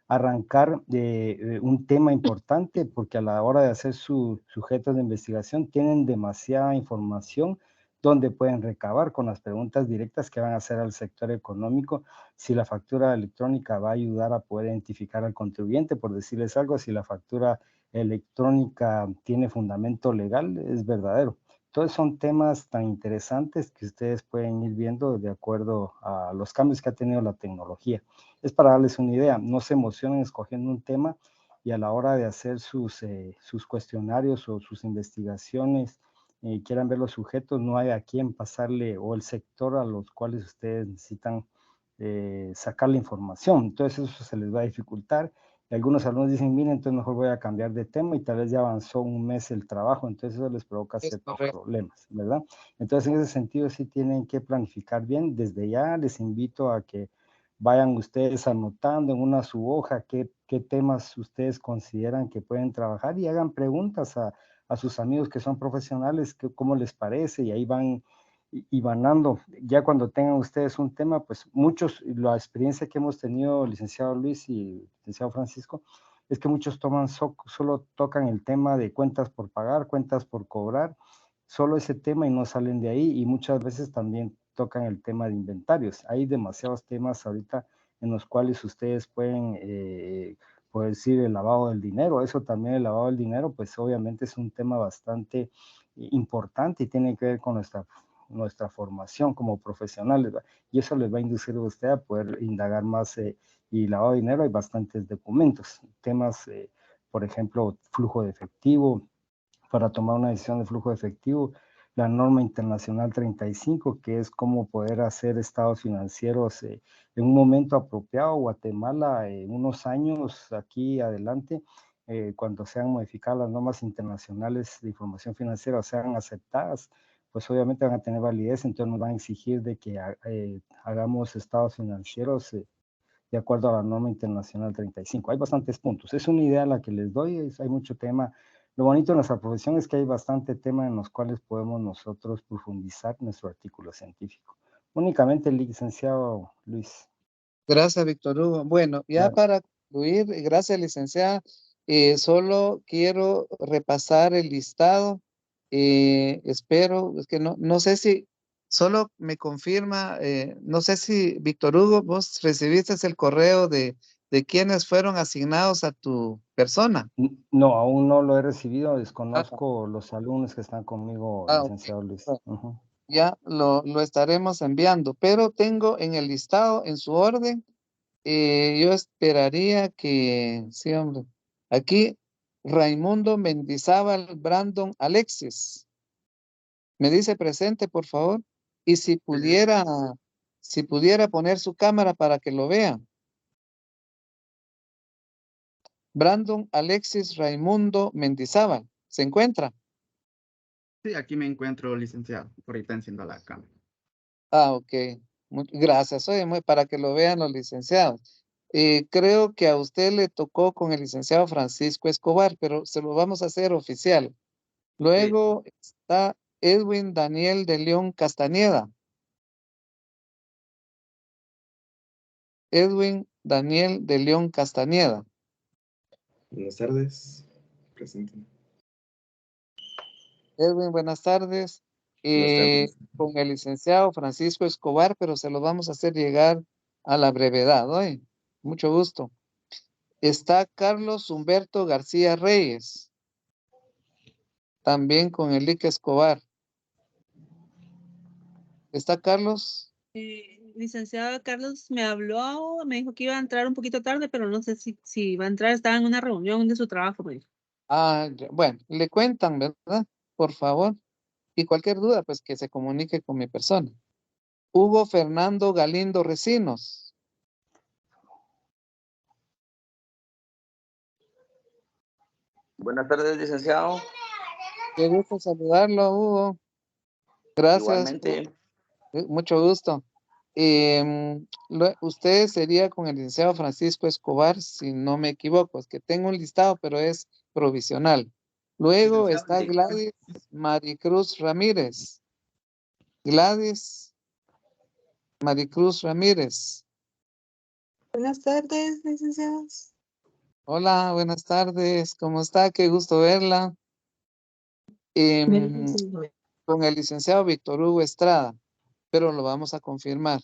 arrancar un tema importante porque a la hora de hacer sus sujetos de investigación tienen demasiada información donde pueden recabar con las preguntas directas que van a hacer al sector económico si la factura electrónica va a ayudar a poder identificar al contribuyente, por decirles algo, si la factura electrónica tiene fundamento legal, es verdadero. Entonces son temas tan interesantes que ustedes pueden ir viendo de acuerdo a los cambios que ha tenido la tecnología. Es para darles una idea, no se emocionen escogiendo un tema y a la hora de hacer sus cuestionarios o sus investigaciones, quieran ver los sujetos, no hay a quién pasarle o el sector a los cuales ustedes necesitan sacar la información. Entonces eso se les va a dificultar. Y algunos alumnos dicen, miren, entonces mejor voy a cambiar de tema y tal vez ya avanzó un mes el trabajo, entonces eso les provoca ciertos problemas, ¿verdad? Entonces en ese sentido sí tienen que planificar bien. Desde ya les invito a que vayan ustedes anotando en una su hoja qué temas ustedes consideran que pueden trabajar y hagan preguntas a sus amigos que son profesionales, cómo les parece, y ahí van ibanando. Ya cuando tengan ustedes un tema, pues muchos, la experiencia que hemos tenido, licenciado Luis y licenciado Francisco, es que muchos solo tocan el tema de cuentas por pagar, cuentas por cobrar, solo ese tema y no salen de ahí, y muchas veces también tocan el tema de inventarios. Hay demasiados temas ahorita en los cuales ustedes pueden, por decir, el lavado del dinero. Eso también, el lavado del dinero, pues obviamente es un tema bastante importante y tiene que ver con nuestra formación como profesionales, ¿verdad? Y eso les va a inducir a usted a poder indagar más y lavado de dinero. Hay bastantes documentos, temas, por ejemplo, flujo de efectivo, para tomar una decisión de flujo de efectivo, la norma internacional 35, que es cómo poder hacer estados financieros en un momento apropiado. Guatemala, en unos años aquí adelante, cuando sean modificadas las normas internacionales de información financiera o sean aceptadas, pues obviamente van a tener validez, entonces nos van a exigir de que hagamos estados financieros de acuerdo a la norma internacional 35. Hay bastantes puntos. Es una idea la que les doy, hay mucho tema. Lo bonito de nuestra profesión es que hay bastante tema en los cuales podemos nosotros profundizar nuestro artículo científico. Únicamente el licenciado Luis. Gracias, Víctor Hugo. Bueno, ya para concluir, gracias, licenciada. Solo quiero repasar el listado. Espero, es que no sé si, solo me confirma, no sé si, Víctor Hugo, vos recibiste el correo de quienes fueron asignados a tu persona. No, aún no lo he recibido, desconozco los alumnos que están conmigo, licenciado Okay. Luis. Ya lo estaremos enviando, pero tengo en el listado, en su orden, yo esperaría que, sí, hombre, aquí Raimundo Mendizábal Brandon Alexis. Me dice presente, por favor. Y si pudiera poner su cámara para que lo vean. Brandon Alexis Raimundo Mendizábal, ¿se encuentra? Sí, aquí me encuentro, licenciado. Ahorita enciendo la cámara. Ah, ok. Gracias. Oye, para que lo vean los licenciados. Creo que a usted le tocó con el licenciado Francisco Escobar, pero se lo vamos a hacer oficial. Luego está Edwin Daniel de León Castañeda. Edwin Daniel de León Castañeda. Buenas tardes. Presente. Edwin, buenas tardes. Buenas tardes. Con el licenciado Francisco Escobar, pero se lo vamos a hacer llegar a la brevedad. Oye, mucho gusto. Está Carlos Humberto García Reyes. También con el Lic Escobar. ¿Está Carlos? Licenciado Carlos me habló, me dijo que iba a entrar un poquito tarde, pero no sé si va a entrar, estaba en una reunión de su trabajo, me dijo. Bueno, le cuentan, ¿verdad? Por favor. Y cualquier duda, pues que se comunique con mi persona. Hugo Fernando Galindo Recinos. Buenas tardes, licenciado. Qué gusto saludarlo, Hugo. Gracias. Igualmente. Mucho gusto. Usted sería con el licenciado Francisco Escobar, si no me equivoco. Es que tengo un listado, pero es provisional. Luego está Gladys Maricruz Ramírez. Gladys Maricruz Ramírez. Buenas tardes, licenciados. Hola, buenas tardes. ¿Cómo está? Qué gusto verla. Con el licenciado Víctor Hugo Estrada, pero lo vamos a confirmar.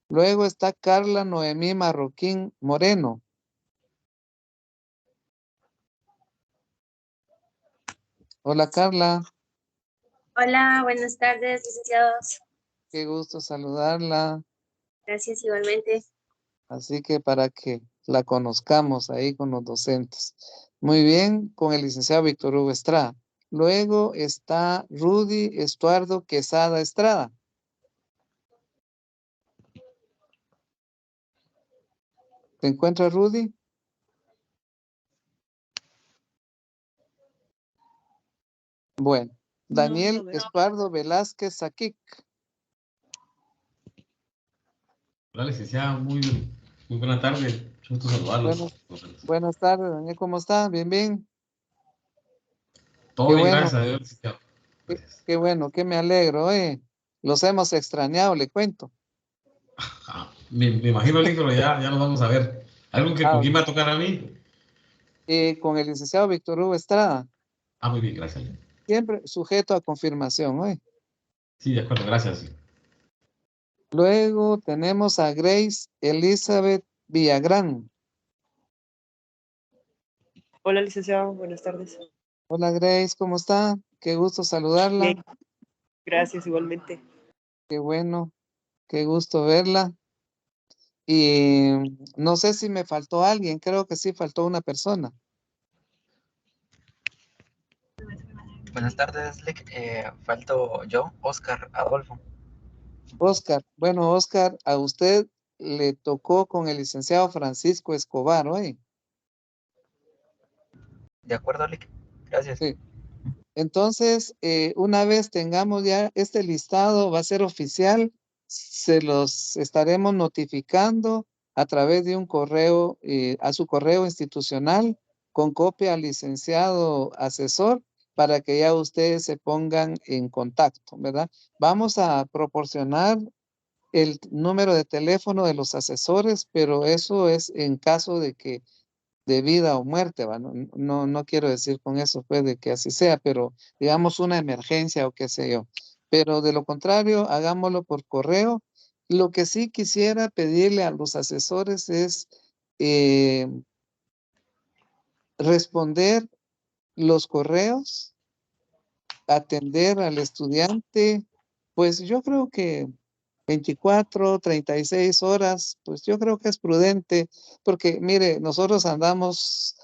Luego está Carla Noemí Marroquín Moreno. Hola, Carla. Hola, buenas tardes, licenciados. Qué gusto saludarla. Gracias igualmente. Así que para que la conozcamos ahí con los docentes. Muy bien, con el licenciado Víctor Hugo Estrada. Luego está Rudy Estuardo Quesada Estrada. ¿Se encuentra Rudy? Bueno, Daniel Estuardo Velázquez Saquic. Hola, licenciada, muy buena tarde. Gusto saludarlos. Buenas tardes, Daniel, ¿cómo está? Bien, bien. Todo Qué bien, bueno. gracias a Dios, licenciado. Qué bueno, que me alegro, Los hemos extrañado, le cuento. Me imagino, Link, pero ya nos vamos a ver. ¿Algo que con quién va a tocar a mí? Con el licenciado Víctor Hugo Estrada. Muy bien, gracias. Siempre sujeto a confirmación, Sí, de acuerdo, gracias. Luego tenemos a Grace Elizabeth Villagrán. Hola, licenciado. Buenas tardes. Hola, Grace, ¿cómo está? Qué gusto saludarla. Bien. Gracias, igualmente. Qué bueno, qué gusto verla. Y no sé si me faltó alguien, creo que sí faltó una persona. Buenas tardes, Lick. Falto yo, Oscar Adolfo. Oscar, bueno, Oscar, a usted le tocó con el licenciado Francisco Escobar, ¿oye? De acuerdo, Lick. Gracias. Sí. Entonces, una vez tengamos ya este listado, va a ser oficial, se los estaremos notificando a través de un correo, a su correo institucional, con copia al licenciado asesor, para que ya ustedes se pongan en contacto, ¿verdad? Vamos a proporcionar el número de teléfono de los asesores, pero eso es en caso de que de vida o muerte, ¿va? No quiero decir con eso pues de que así sea, pero digamos una emergencia o qué sé yo. Pero de lo contrario, hagámoslo por correo. Lo que sí quisiera pedirle a los asesores es responder los correos, atender al estudiante, pues yo creo que 24, 36 horas, pues yo creo que es prudente, porque mire, nosotros andamos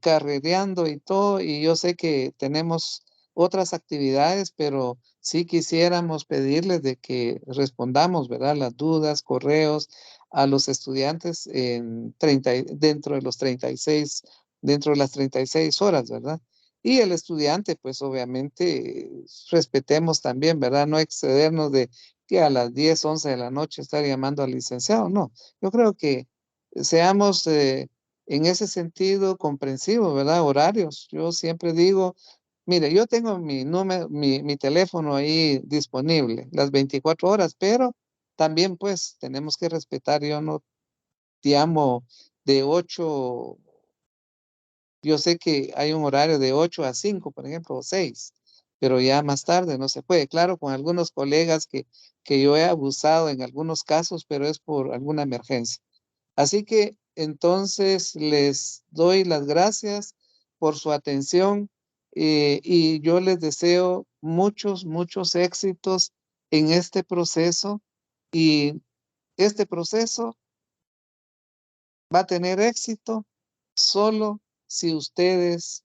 carrereando y todo, y yo sé que tenemos otras actividades, pero sí quisiéramos pedirles de que respondamos, ¿verdad? Las dudas, correos a los estudiantes dentro de los 36, dentro de las 36 horas, ¿verdad? Y el estudiante, pues obviamente, respetemos también, ¿verdad? No excedernos de que a las 10, 11 de la noche estar llamando al licenciado, no. Yo creo que seamos en ese sentido comprensivos, ¿verdad? Horarios. Yo siempre digo, mire, yo tengo mi número, mi teléfono ahí disponible las 24 horas, pero también pues tenemos que respetar, yo no llamo de 8. Yo sé que hay un horario de 8 a 5, por ejemplo, o 6, pero ya más tarde no se puede. Claro, con algunos colegas que yo he abusado en algunos casos, pero es por alguna emergencia. Así que entonces les doy las gracias por su atención y yo les deseo muchos éxitos en este proceso, y este proceso va a tener éxito solo si ustedes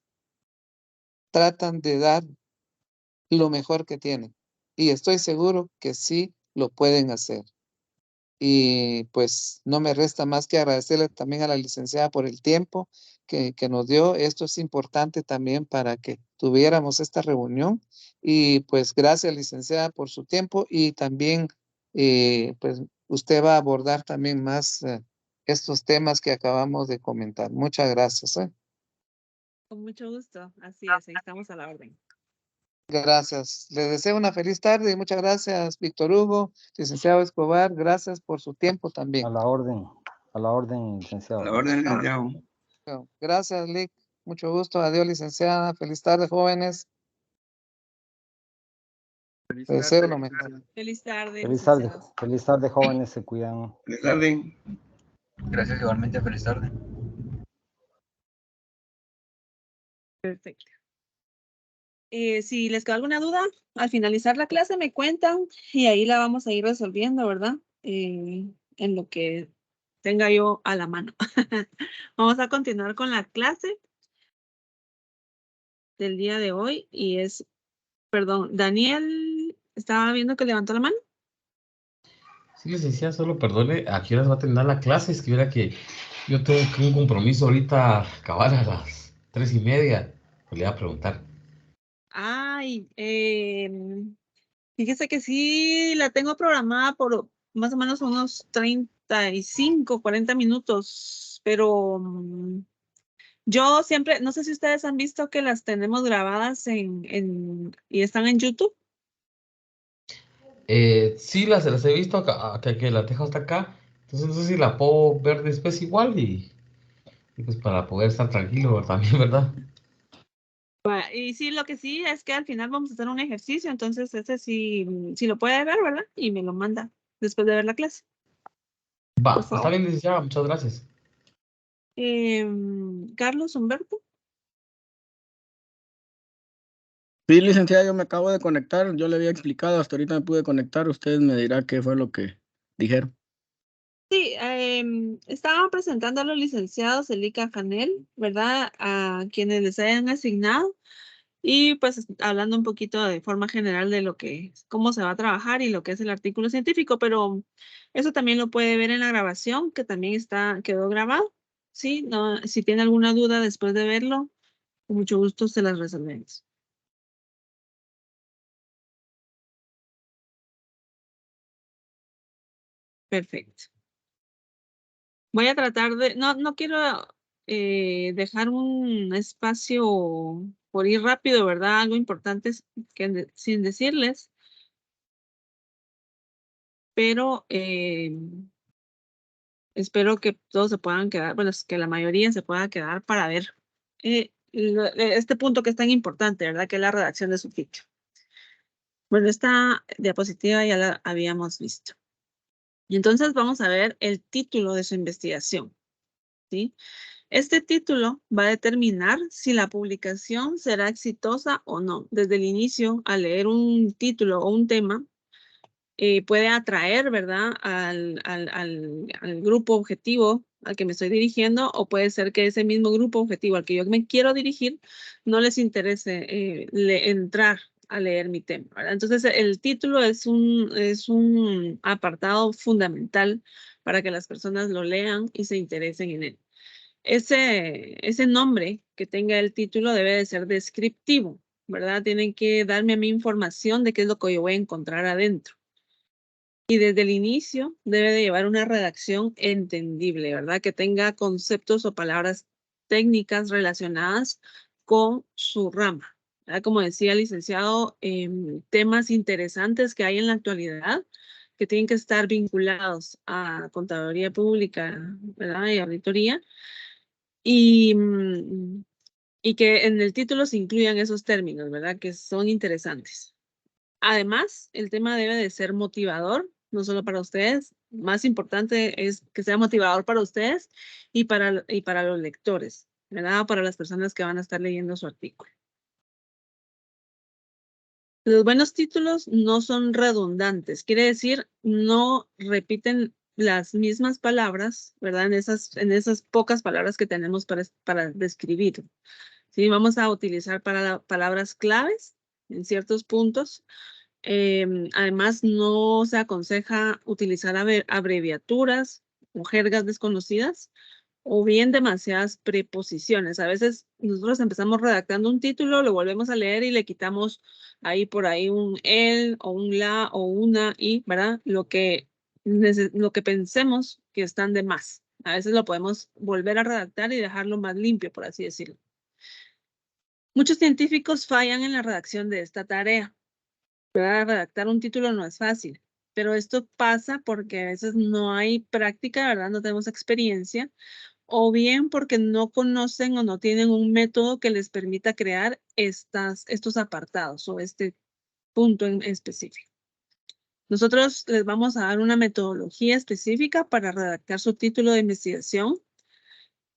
tratan de dar lo mejor que tienen. Y estoy seguro que sí lo pueden hacer. Y pues no me resta más que agradecerle también a la licenciada por el tiempo que nos dio. Esto es importante también para que tuviéramos esta reunión. Y pues gracias, licenciada, por su tiempo. Y también pues usted va a abordar también más estos temas que acabamos de comentar. Muchas gracias. Con mucho gusto. Así es, ahí estamos a la orden. Gracias. Les deseo una feliz tarde y muchas gracias, Víctor Hugo, licenciado Escobar. Gracias por su tiempo también. A la orden, licenciado. A la orden, licenciado. Gracias, Lick. Mucho gusto. Adiós, licenciada. Feliz tarde, jóvenes. Les deseo lo mejor. Feliz tarde. Feliz tarde, jóvenes. Se cuidan. Feliz tarde. Gracias igualmente, feliz tarde. Perfecto. Si les queda alguna duda, al finalizar la clase me cuentan y ahí la vamos a ir resolviendo, ¿verdad? En lo que tenga yo a la mano. Vamos a continuar con la clase del día de hoy y es, perdón, Daniel, estaba viendo que levantó la mano. Sí, licenciada, solo perdone, ¿a qué horas va a terminar la clase? Es que viera que yo tengo un compromiso ahorita acabar a las 3:30. Pues le iba a preguntar. Ay, fíjese que sí la tengo programada por más o menos unos 35, 40 minutos, pero yo siempre, no sé si ustedes han visto que las tenemos grabadas y están en YouTube. Sí, las he visto acá, que la dejo hasta acá. Entonces no sé si la puedo ver después igual y pues para poder estar tranquilo también, ¿verdad? Y sí, lo que sí es que al final vamos a hacer un ejercicio, entonces ese sí, sí lo puede ver, ¿verdad? Y me lo manda después de ver la clase. Va, está bien, licenciada, muchas gracias. Carlos Humberto. Sí, licenciada, yo me acabo de conectar. Yo le había explicado, hasta ahorita me pude conectar. Usted me dirá qué fue lo que dijeron. Sí, estaban presentando a los licenciados Elica Janel, ¿verdad? A quienes les hayan asignado y pues hablando un poquito de forma general de lo que, cómo se va a trabajar y lo que es el artículo científico, pero eso también lo puede ver en la grabación que también quedó grabado. Sí, no, si tiene alguna duda después de verlo, con mucho gusto se las resolvemos. Perfecto. Voy a tratar de, no quiero dejar un espacio por ir rápido, ¿verdad? Algo importante sin decirles, pero espero que todos se puedan quedar, bueno, es que la mayoría se pueda quedar para ver este punto que es tan importante, ¿verdad? Que es la redacción de su ficha. Bueno, esta diapositiva ya la habíamos visto. Y entonces vamos a ver el título de su investigación, ¿sí? Este título va a determinar si la publicación será exitosa o no. Desde el inicio, al leer un título o un tema, puede atraer, ¿verdad?, al grupo objetivo al que me estoy dirigiendo, o puede ser que ese mismo grupo objetivo al que yo me quiero dirigir no les interese entrar a leer mi tema, ¿verdad? Entonces, el título es un apartado fundamental para que las personas lo lean y se interesen en él. Ese nombre que tenga el título debe de ser descriptivo, ¿verdad? Tienen que darme a mí información de qué es lo que yo voy a encontrar adentro. Y desde el inicio debe de llevar una redacción entendible, ¿verdad? Que tenga conceptos o palabras técnicas relacionadas con su rama, ¿verdad? Como decía el licenciado, temas interesantes que hay en la actualidad que tienen que estar vinculados a contaduría pública, ¿verdad? Y auditoría. Y que en el título se incluyan esos términos, ¿verdad? Que son interesantes. Además, el tema debe de ser motivador, no solo para ustedes. Más importante es que sea motivador para ustedes y para los lectores, ¿verdad? Para las personas que van a estar leyendo su artículo. Los buenos títulos no son redundantes, quiere decir, no repiten las mismas palabras, ¿verdad? En esas pocas palabras que tenemos para describir, ¿sí? Vamos a utilizar palabras claves en ciertos puntos. Además, no se aconseja utilizar abreviaturas o jergas desconocidas o bien demasiadas preposiciones. A veces nosotros empezamos redactando un título, lo volvemos a leer y le quitamos ahí por ahí un el o un la o una y, ¿verdad? Lo que pensemos que están de más. A veces lo podemos volver a redactar y dejarlo más limpio, por así decirlo. Muchos científicos fallan en la redacción de esta tarea. ¿Verdad? Redactar un título no es fácil, pero esto pasa porque a veces no hay práctica, ¿verdad? No tenemos experiencia, o bien porque no conocen o no tienen un método que les permita crear estos apartados o este punto en específico. Nosotros les vamos a dar una metodología específica para redactar su título de investigación,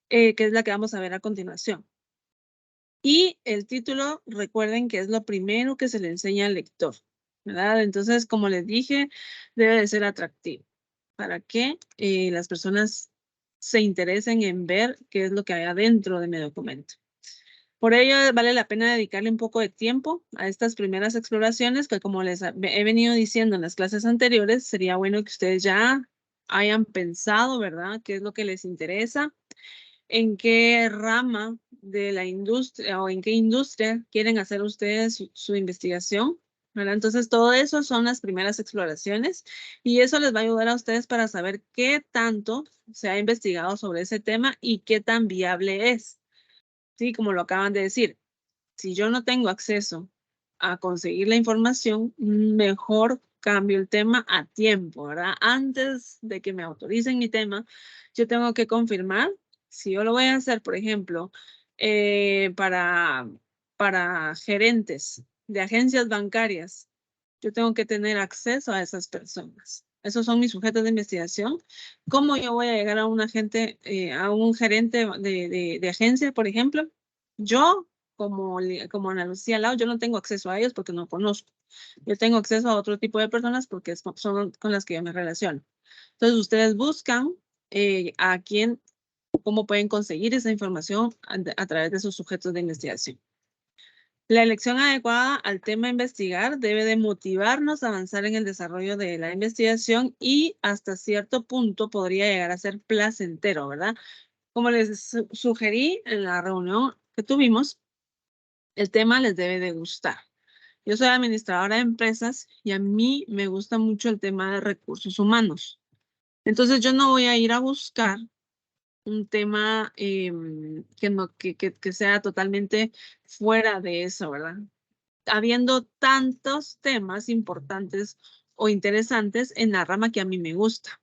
que es la que vamos a ver a continuación. Y el título, recuerden que es lo primero que se le enseña al lector, ¿verdad? Entonces, como les dije, debe de ser atractivo para que las personas se interesen en ver qué es lo que hay adentro de mi documento. Por ello, vale la pena dedicarle un poco de tiempo a estas primeras exploraciones que, como les he venido diciendo en las clases anteriores, sería bueno que ustedes ya hayan pensado, ¿verdad? ¿Qué es lo que les interesa? ¿En qué rama de la industria o en qué industria quieren hacer ustedes su investigación? ¿Verdad? Entonces, todo eso son las primeras exploraciones y eso les va a ayudar a ustedes para saber qué tanto se ha investigado sobre ese tema y qué tan viable es. Sí, como lo acaban de decir, si yo no tengo acceso a conseguir la información, mejor cambio el tema a tiempo, ¿verdad? Antes de que me autoricen mi tema, yo tengo que confirmar si yo lo voy a hacer, por ejemplo, para gerentes de agencias bancarias, yo tengo que tener acceso a esas personas. Esos son mis sujetos de investigación. ¿Cómo yo voy a llegar a un agente, a un gerente de agencia, por ejemplo? Yo, como Ana Lucía Lau, yo no tengo acceso a ellos porque no conozco. Yo tengo acceso a otro tipo de personas porque son con las que yo me relaciono. Entonces, ustedes buscan a quién, cómo pueden conseguir esa información a través de sus sujetos de investigación. La elección adecuada al tema a investigar debe de motivarnos a avanzar en el desarrollo de la investigación y hasta cierto punto podría llegar a ser placentero, ¿verdad? Como les sugerí en la reunión que tuvimos, el tema les debe de gustar. Yo soy administradora de empresas y a mí me gusta mucho el tema de recursos humanos. Entonces yo no voy a ir a buscar un tema que sea totalmente fuera de eso, ¿verdad? Habiendo tantos temas importantes o interesantes en la rama que a mí me gusta,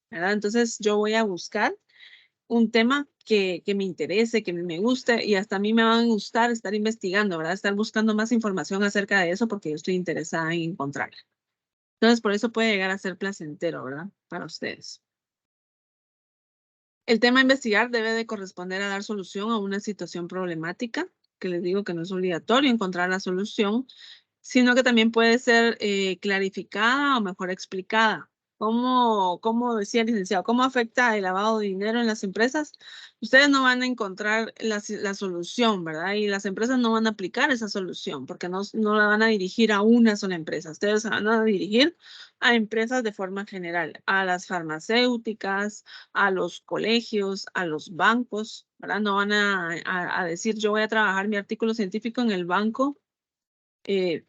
¿verdad? Entonces yo voy a buscar un tema que me interese, que me guste y hasta a mí me va a gustar estar investigando, ¿verdad? Estar buscando más información acerca de eso porque yo estoy interesada en encontrarla. Entonces, por eso puede llegar a ser placentero, ¿verdad? Para ustedes. El tema a investigar debe de corresponder a dar solución a una situación problemática, que les digo que no es obligatorio encontrar la solución, sino que también puede ser clarificada o mejor explicada. ¿Cómo decía el licenciado? ¿Cómo afecta el lavado de dinero en las empresas? Ustedes no van a encontrar la solución, ¿verdad? Y las empresas no van a aplicar esa solución porque no la van a dirigir a una sola empresa. Ustedes se van a dirigir a empresas de forma general, a las farmacéuticas, a los colegios, a los bancos, ¿verdad? No van a decir yo voy a trabajar mi artículo científico en el banco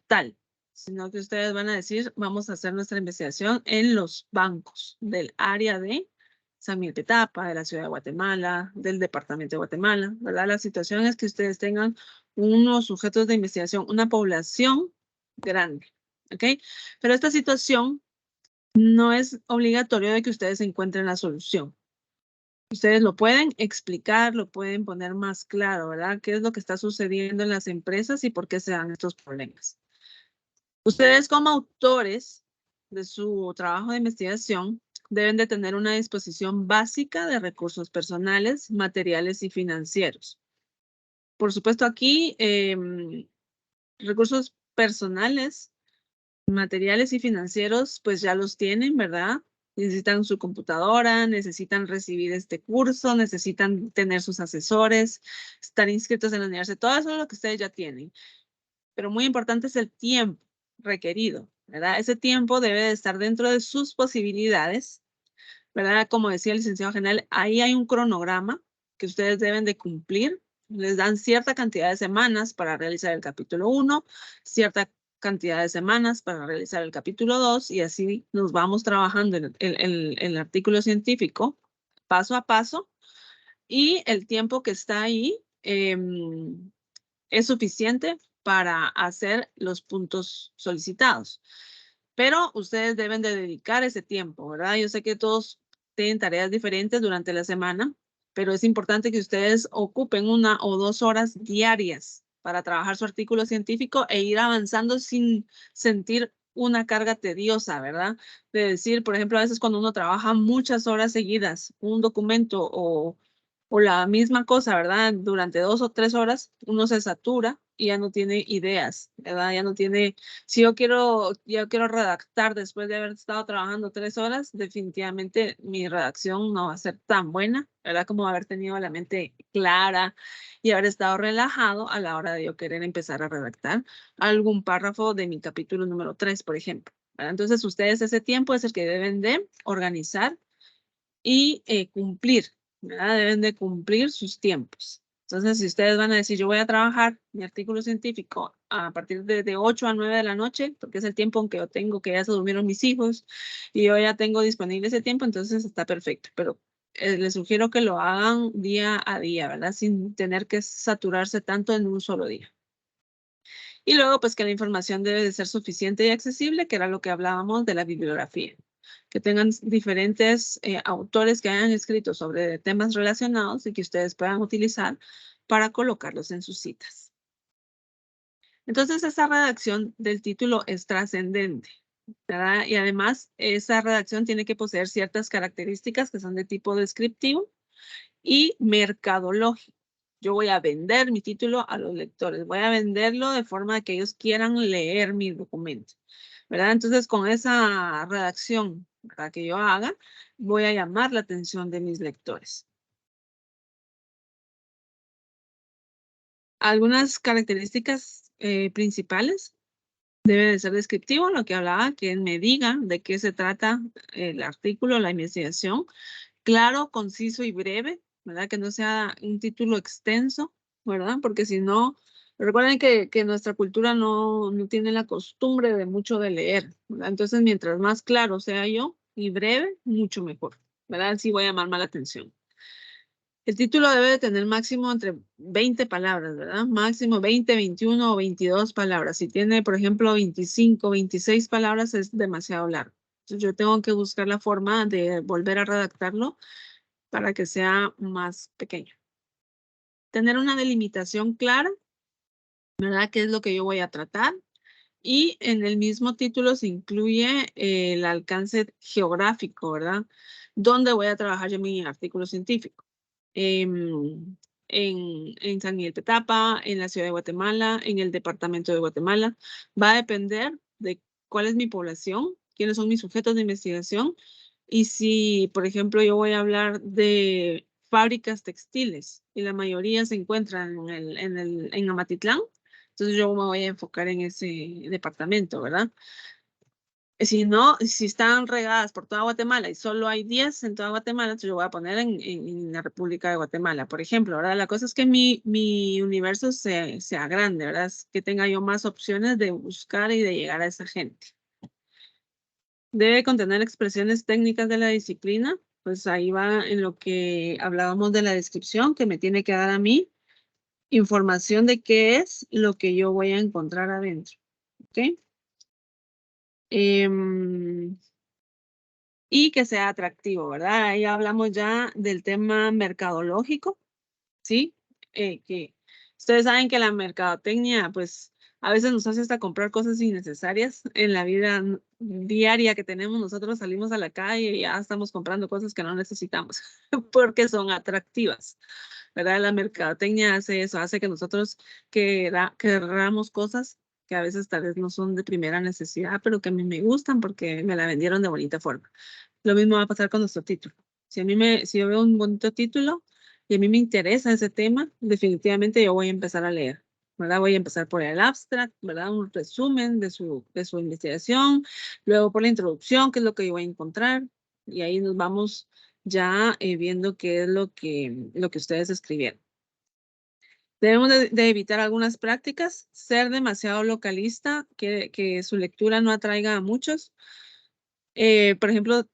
tal, sino que ustedes van a decir, vamos a hacer nuestra investigación en los bancos del área de San Miguel Petapa, de la ciudad de Guatemala, del departamento de Guatemala, ¿verdad? La situación es que ustedes tengan unos sujetos de investigación, una población grande, ¿ok? Pero esta situación no es obligatorio de que ustedes encuentren la solución. Ustedes lo pueden explicar, lo pueden poner más claro, ¿verdad? ¿Qué es lo que está sucediendo en las empresas y por qué se dan estos problemas? Ustedes como autores de su trabajo de investigación deben de tener una disposición básica de recursos personales, materiales y financieros. Por supuesto, aquí recursos personales, materiales y financieros, pues ya los tienen, ¿verdad? necesitan su computadora, necesitan recibir este curso, necesitan tener sus asesores, estar inscritos en la universidad, todo eso es lo que ustedes ya tienen. Pero muy importante es el tiempo requerido, ¿verdad? Ese tiempo debe de estar dentro de sus posibilidades, ¿verdad? Como decía el licenciado general, ahí hay un cronograma que ustedes deben de cumplir. Les dan cierta cantidad de semanas para realizar el capítulo 1, cierta cantidad de semanas para realizar el capítulo 2 y así nos vamos trabajando en el artículo científico paso a paso y el tiempo que está ahí es suficiente para hacer los puntos solicitados. Pero ustedes deben de dedicar ese tiempo, ¿verdad? Yo sé que todos tienen tareas diferentes durante la semana, pero es importante que ustedes ocupen 1 o 2 horas diarias para trabajar su artículo científico e ir avanzando sin sentir una carga tediosa, ¿verdad? De decir, por ejemplo, a veces cuando uno trabaja muchas horas seguidas, un documento o la misma cosa, ¿verdad? Durante 2 o 3 horas uno se satura y ya no tiene ideas, ¿verdad? Ya no tiene, si yo quiero redactar después de haber estado trabajando 3 horas, definitivamente mi redacción no va a ser tan buena, ¿verdad? Como haber tenido la mente clara y haber estado relajado a la hora de yo querer empezar a redactar algún párrafo de mi capítulo número 3, por ejemplo, ¿verdad? Entonces ustedes ese tiempo es el que deben de organizar y cumplir, ¿verdad? Deben de cumplir sus tiempos. Entonces, si ustedes van a decir, yo voy a trabajar mi artículo científico a partir de 8 a 9 de la noche, porque es el tiempo en que yo tengo que ya se durmieron mis hijos y yo ya tengo disponible ese tiempo, entonces está perfecto. Pero les sugiero que lo hagan día a día, ¿verdad? Sin tener que saturarse tanto en un solo día. Y luego, pues que la información debe de ser suficiente y accesible, que era lo que hablábamos de la bibliografía. Que tengan diferentes autores que hayan escrito sobre temas relacionados y que ustedes puedan utilizar para colocarlos en sus citas. Entonces, esa redacción del título es trascendente, ¿verdad? Y además, esa redacción tiene que poseer ciertas características que son de tipo descriptivo y mercadológico. Yo voy a vender mi título a los lectores, voy a venderlo de forma que ellos quieran leer mi documento, ¿verdad? Entonces, con esa redacción, ¿verdad?, que yo haga, voy a llamar la atención de mis lectores. Algunas características principales. Debe de ser descriptivo, lo que hablaba, que me diga de qué se trata el artículo, la investigación. Claro, conciso y breve, ¿verdad? Que no sea un título extenso, ¿verdad? Porque si no, recuerden que nuestra cultura no tiene la costumbre de mucho de leer, ¿verdad? Entonces, mientras más claro sea yo y breve, mucho mejor, ¿verdad? Así voy a llamar más la atención. El título debe de tener máximo entre 20 palabras, ¿verdad? Máximo 20, 21 o 22 palabras. Si tiene, por ejemplo, 25, 26 palabras, es demasiado largo. Entonces, yo tengo que buscar la forma de volver a redactarlo para que sea más pequeño. Tener una delimitación clara, ¿verdad? ¿Qué es lo que yo voy a tratar? Y en el mismo título se incluye el alcance geográfico, ¿verdad? ¿Dónde voy a trabajar yo mi artículo científico? En San Miguel Petapa, en la ciudad de Guatemala, en el departamento de Guatemala. Va a depender de cuál es mi población, quiénes son mis sujetos de investigación y si, por ejemplo, yo voy a hablar de fábricas textiles y la mayoría se encuentran en Amatitlán, entonces yo me voy a enfocar en ese departamento, ¿verdad? Si no, si están regadas por toda Guatemala y solo hay 10 en toda Guatemala, entonces yo voy a poner en la República de Guatemala, por ejemplo, ¿verdad? La cosa es que mi universo sea grande, ¿verdad? Es que tenga yo más opciones de buscar y de llegar a esa gente. Debe contener expresiones técnicas de la disciplina, pues ahí va en lo que hablábamos de la descripción, que me tiene que dar a mí información de qué es lo que yo voy a encontrar adentro, ¿ok? Y que sea atractivo, ¿verdad? Ahí hablamos ya del tema mercadológico, ¿sí? Que ustedes saben que la mercadotecnia, pues, a veces nos hace hasta comprar cosas innecesarias en la vida diaria que tenemos. Nosotros salimos a la calle y ya estamos comprando cosas que no necesitamos porque son atractivas, ¿verdad? La mercadotecnia hace eso, hace que nosotros querramos cosas que a veces tal vez no son de primera necesidad, pero que a mí me gustan porque me la vendieron de bonita forma. Lo mismo va a pasar con nuestro título. Si yo veo un bonito título y a mí me interesa ese tema, definitivamente yo voy a empezar a leer, ¿verdad? Voy a empezar por el abstract, ¿verdad? Un resumen de su investigación, luego por la introducción, qué es lo que yo voy a encontrar, y ahí nos vamos ya viendo qué es lo que ustedes escribieron. Debemos de evitar algunas prácticas, ser demasiado localista, que su lectura no atraiga a muchos. Por ejemplo,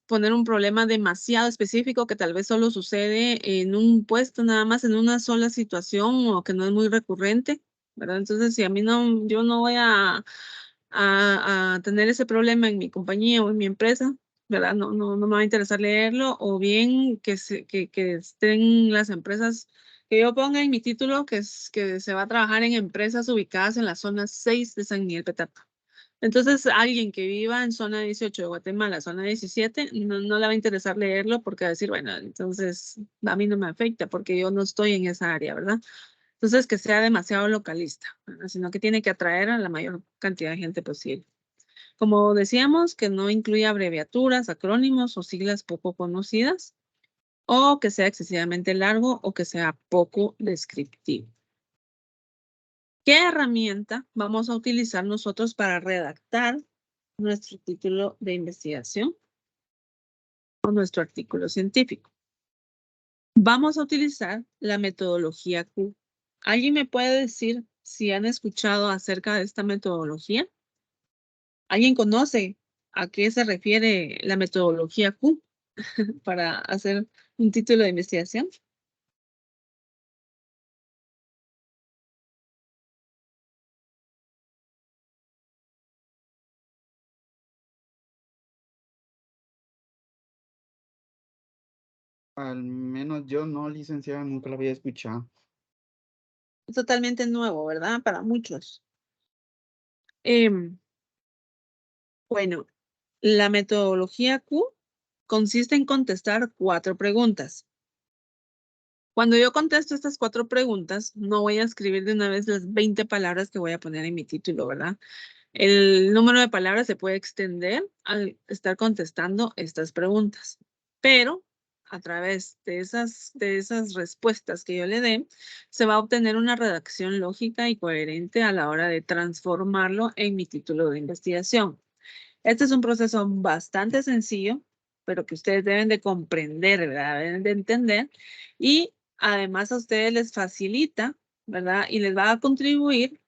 poner un problema demasiado específico que tal vez solo sucede en un puesto, nada más en una sola situación o que no es muy recurrente, ¿verdad? Entonces, si a mí yo no voy a tener ese problema en mi compañía o en mi empresa, ¿verdad? No me va a interesar leerlo, o bien que estén las empresas, que yo ponga en mi título que se va a trabajar en empresas ubicadas en la zona 6 de San Miguel Petapa. Entonces, alguien que viva en zona 18 de Guatemala, zona 17, no le va a interesar leerlo porque va a decir, bueno, entonces a mí no me afecta porque yo no estoy en esa área, ¿verdad? Entonces, que sea demasiado localista, ¿verdad? Sino que tiene que atraer a la mayor cantidad de gente posible. Como decíamos, que no incluya abreviaturas, acrónimos o siglas poco conocidas, o que sea excesivamente largo o que sea poco descriptivo. ¿Qué herramienta vamos a utilizar nosotros para redactar nuestro título de investigación o nuestro artículo científico? Vamos a utilizar la metodología Q. ¿Alguien me puede decir si han escuchado acerca de esta metodología? ¿Alguien conoce a qué se refiere la metodología Q para hacer un título de investigación? Al menos yo no, licenciado, nunca lo había escuchado. Es totalmente nuevo, ¿verdad? Para muchos. Bueno, la metodología Q consiste en contestar 4 preguntas. Cuando yo contesto estas 4 preguntas, no voy a escribir de una vez las 20 palabras que voy a poner en mi título, ¿verdad? El número de palabras se puede extender al estar contestando estas preguntas, pero a través de esas respuestas que yo le dé, se va a obtener una redacción lógica y coherente a la hora de transformarlo en mi título de investigación. Este es un proceso bastante sencillo, pero que ustedes deben de comprender, ¿verdad? Deben de entender, y además a ustedes les facilita, ¿verdad? Y les va a contribuir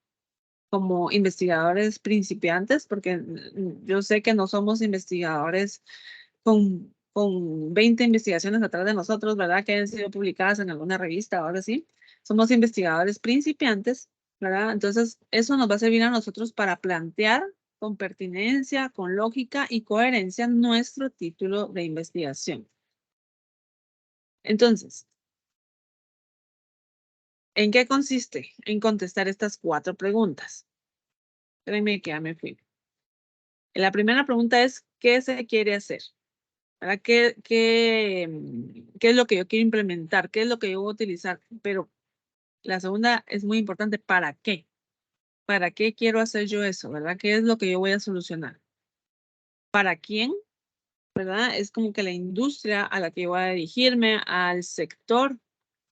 como investigadores principiantes, porque yo sé que no somos investigadores con 20 investigaciones atrás de nosotros, ¿verdad? Que hayan sido publicadas en alguna revista o algo así. Somos investigadores principiantes, ¿verdad? Entonces, eso nos va a servir a nosotros para plantear con pertinencia, con lógica y coherencia nuestro título de investigación. Entonces, ¿en qué consiste? En contestar estas 4 preguntas. Espérenme que ya me fui. La primera pregunta es, ¿qué se quiere hacer? ¿Verdad? ¿Qué es lo que yo quiero implementar? ¿Qué es lo que yo voy a utilizar? Pero la segunda es muy importante, ¿para qué? ¿Para qué quiero hacer yo eso? ¿Verdad? ¿Qué es lo que yo voy a solucionar? ¿Para quién? ¿Verdad? Es como que la industria a la que yo voy a dirigirme, al sector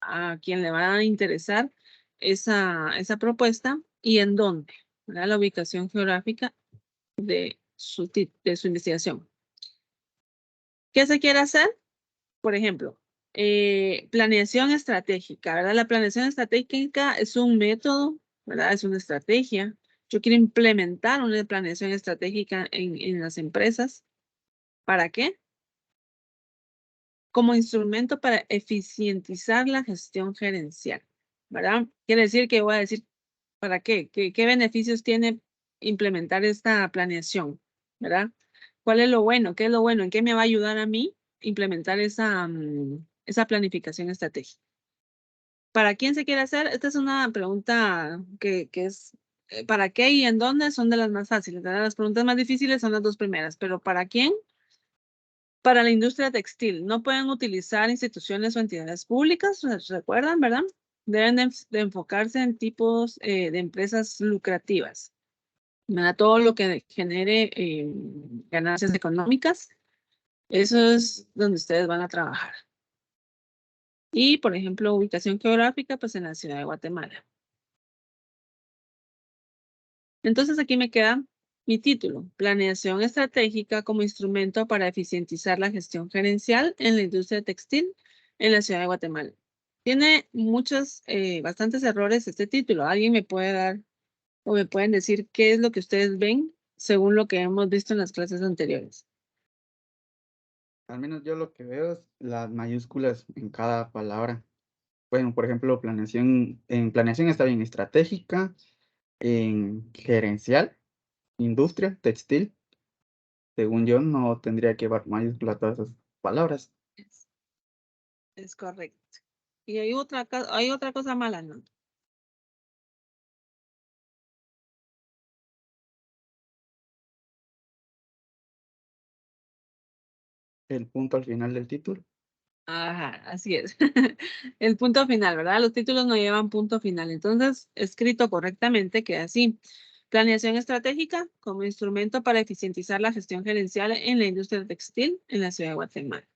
a quien le va a interesar esa propuesta, y en dónde, ¿verdad? La ubicación geográfica de su investigación. ¿Qué se quiere hacer? Por ejemplo, planeación estratégica, ¿verdad? La planeación estratégica es un método, ¿verdad? Es una estrategia. Yo quiero implementar una planeación estratégica en las empresas. ¿Para qué? Como instrumento para eficientizar la gestión gerencial, ¿verdad? Quiere decir que voy a decir, ¿para qué? ¿Qué beneficios tiene implementar esta planeación? ¿Verdad? ¿Cuál es lo bueno? ¿Qué es lo bueno? ¿En qué me va a ayudar a mí implementar esa planificación estratégica? ¿Para quién se quiere hacer? Esta es una pregunta que es ¿para qué y en dónde? Son de las más fáciles, ¿verdad? Las preguntas más difíciles son las 2 primeras, pero ¿para quién? Para la industria textil. No pueden utilizar instituciones o entidades públicas, ¿recuerdan, verdad? Deben de enfocarse en tipos de empresas lucrativas, ¿verdad? Todo lo que genere ganancias económicas. Eso es donde ustedes van a trabajar. Y, por ejemplo, ubicación geográfica, pues en la ciudad de Guatemala. Entonces aquí me queda mi título, Planeación estratégica como instrumento para eficientizar la gestión gerencial en la industria textil en la ciudad de Guatemala. Tiene muchos, bastantes errores este título. ¿Alguien me puede dar o me pueden decir qué es lo que ustedes ven según lo que hemos visto en las clases anteriores? Al menos yo lo que veo es las mayúsculas en cada palabra. Bueno, por ejemplo, en planeación está bien estratégica, en gerencial, industria, textil. Según yo, no tendría que llevar mayúsculas todas esas palabras. Es correcto. Y hay otra cosa mala, ¿no? El punto al final del título. Ajá, así es. El punto final, ¿verdad? Los títulos no llevan punto final. Entonces, escrito correctamente, queda así. Planeación estratégica como instrumento para eficientizar la gestión gerencial en la industria textil en la ciudad de Guatemala.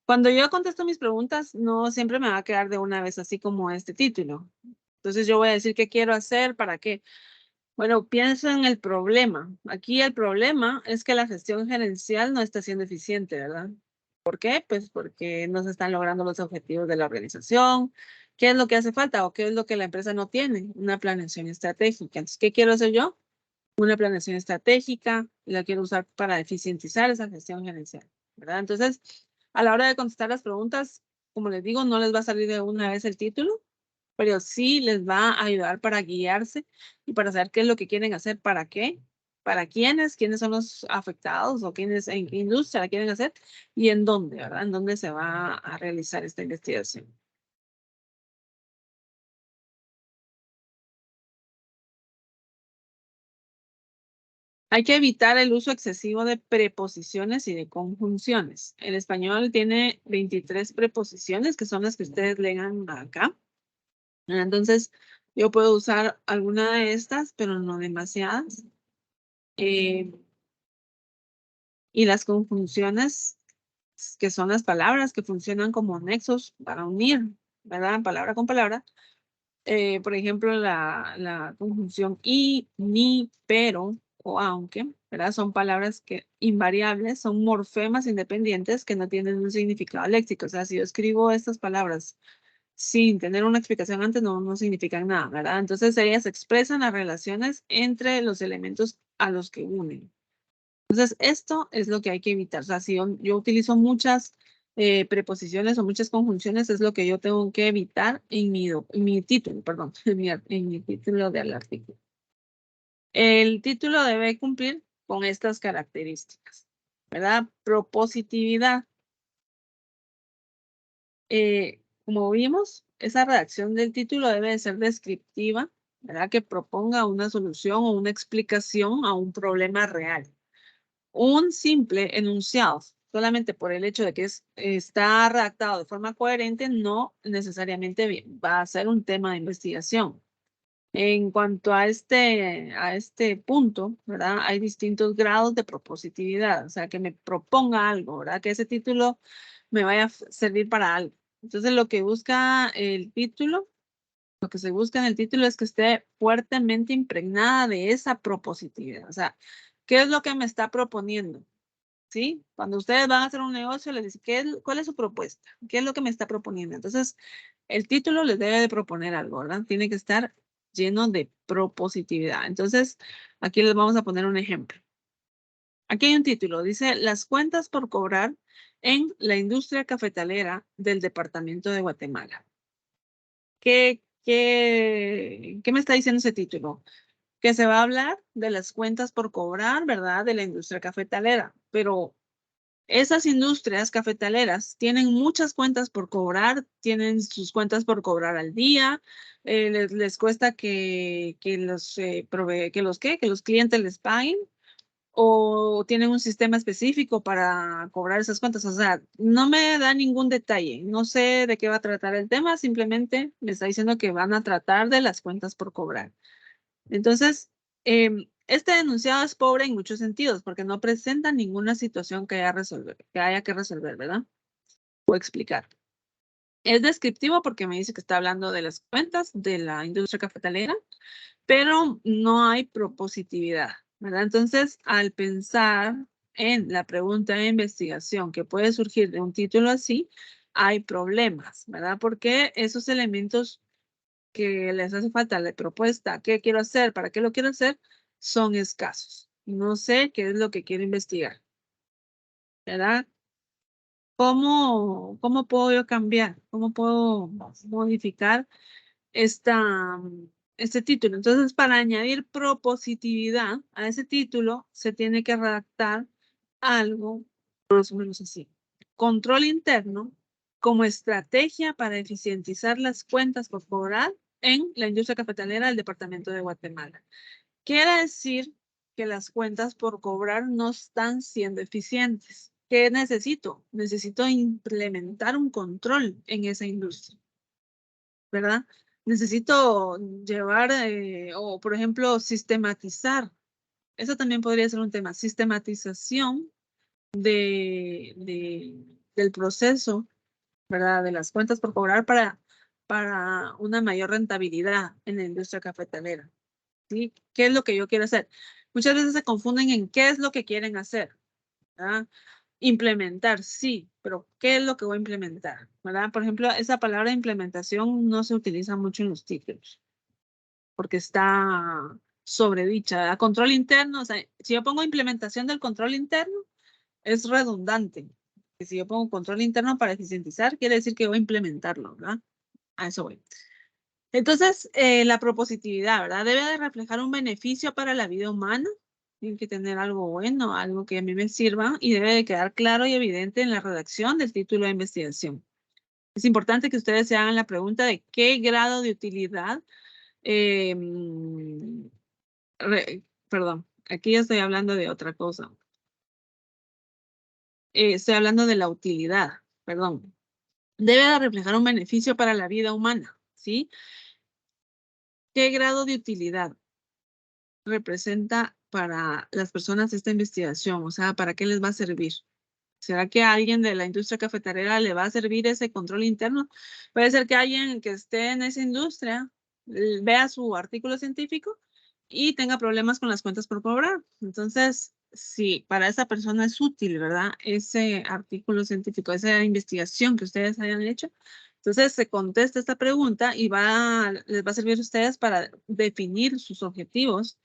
Cuando yo contesto mis preguntas, no siempre me va a quedar de una vez así como este título. Entonces, yo voy a decir qué quiero hacer, para qué. Bueno, pienso en el problema. Aquí el problema es que la gestión gerencial no está siendo eficiente, ¿verdad? ¿Por qué? Pues porque no se están logrando los objetivos de la organización. ¿Qué es lo que hace falta o qué es lo que la empresa no tiene? Una planeación estratégica. Entonces, ¿qué quiero hacer yo? Una planeación estratégica y la quiero usar para eficientizar esa gestión gerencial, ¿verdad? Entonces, a la hora de contestar las preguntas, como les digo, no les va a salir de una vez el título, pero sí les va a ayudar para guiarse y para saber qué es lo que quieren hacer, para qué, para quiénes son los afectados o quiénes, en qué industria la quieren hacer y en dónde, ¿verdad? En dónde se va a realizar esta investigación. Hay que evitar el uso excesivo de preposiciones y de conjunciones. El español tiene 23 preposiciones, que son las que ustedes lean acá. Entonces, yo puedo usar alguna de estas, pero no demasiadas. Y las conjunciones, que son las palabras que funcionan como nexos para unir, ¿verdad? Palabra con palabra. Por ejemplo, la conjunción y, ni, pero o aunque, ¿verdad? Son palabras que invariables, son morfemas independientes que no tienen un significado léxico. O sea, si yo escribo estas palabras sin tener una explicación antes, no significan nada, ¿verdad? Entonces, ellas expresan las relaciones entre los elementos a los que unen. Entonces, esto es lo que hay que evitar. O sea, si yo utilizo muchas preposiciones o muchas conjunciones, es lo que yo tengo que evitar en mi título, perdón, en mi título del artículo. El título debe cumplir con estas características, ¿verdad? Propositividad. Como vimos, esa redacción del título debe de ser descriptiva, ¿verdad? Que proponga una solución o una explicación a un problema real. Un simple enunciado, solamente por el hecho de que está redactado de forma coherente, no necesariamente va a ser un tema de investigación. En cuanto a este punto, ¿verdad? Hay distintos grados de propositividad, o sea, que me proponga algo, ¿verdad? Que ese título me vaya a servir para algo. Entonces, lo que busca el título, lo que se busca en el título es que esté fuertemente impregnada de esa propositividad. O sea, ¿qué es lo que me está proponiendo? ¿Sí? Cuando ustedes van a hacer un negocio, les dicen, ¿cuál es su propuesta? ¿Qué es lo que me está proponiendo? Entonces, el título les debe de proponer algo, ¿verdad? Tiene que estar lleno de propositividad. Entonces, aquí les vamos a poner un ejemplo. Aquí hay un título, dice, las cuentas por cobrar en la industria cafetalera del departamento de Guatemala. ¿Qué me está diciendo ese título? Que se va a hablar de las cuentas por cobrar, ¿verdad? De la industria cafetalera, pero esas industrias cafetaleras tienen muchas cuentas por cobrar, tienen sus cuentas por cobrar al día, les cuesta que los clientes les paguen o tienen un sistema específico para cobrar esas cuentas. O sea, no me da ningún detalle, no sé de qué va a tratar el tema, simplemente me está diciendo que van a tratar de las cuentas por cobrar. Entonces, Este enunciado es pobre en muchos sentidos porque no presenta ninguna situación que haya que resolver, ¿verdad? O explicar. Es descriptivo porque me dice que está hablando de las cuentas de la industria cafetalera, pero no hay propositividad, ¿verdad? Entonces, al pensar en la pregunta de investigación que puede surgir de un título así, hay problemas, ¿verdad? Porque esos elementos que les hace falta la propuesta, qué quiero hacer, para qué lo quiero hacer, son escasos. No sé qué es lo que quiero investigar, ¿verdad? ¿Cómo puedo yo cambiar? ¿Cómo puedo modificar este título? Entonces, para añadir propositividad a ese título, se tiene que redactar algo más o menos así. Control interno como estrategia para eficientizar las cuentas por cobrar en la industria cafetalera del departamento de Guatemala. Quiere decir que las cuentas por cobrar no están siendo eficientes. ¿Qué necesito? Necesito implementar un control en esa industria, ¿verdad? Necesito llevar o, por ejemplo, sistematizar. Eso también podría ser un tema. Sistematización del proceso, ¿verdad? De las cuentas por cobrar para una mayor rentabilidad en la industria cafetalera. ¿Sí? ¿Qué es lo que yo quiero hacer? Muchas veces se confunden en qué es lo que quieren hacer, ¿verdad? Implementar, sí, pero ¿qué es lo que voy a implementar? ¿Verdad? Por ejemplo, esa palabra implementación no se utiliza mucho en los títulos, porque está sobredicha, ¿verdad? Control interno, o sea, si yo pongo implementación del control interno, es redundante. Y si yo pongo control interno para eficientizar, quiere decir que voy a implementarlo, ¿verdad? A eso voy. Entonces, la propositividad, ¿verdad? Debe de reflejar un beneficio para la vida humana. Tiene que tener algo bueno, algo que a mí me sirva y debe de quedar claro y evidente en la redacción del título de investigación. Es importante que ustedes se hagan la pregunta de qué grado de utilidad, perdón, aquí ya estoy hablando de otra cosa. Estoy hablando de la utilidad, perdón. Debe de reflejar un beneficio para la vida humana, ¿sí? ¿Qué grado de utilidad representa para las personas esta investigación? O sea, ¿para qué les va a servir? ¿Será que a alguien de la industria cafetalera le va a servir ese control interno? Puede ser que alguien que esté en esa industria vea su artículo científico y tenga problemas con las cuentas por cobrar. Entonces, si para esa persona es útil, ¿verdad? Ese artículo científico, esa investigación que ustedes hayan hecho, entonces se contesta esta pregunta y les va a servir a ustedes para definir sus objetivos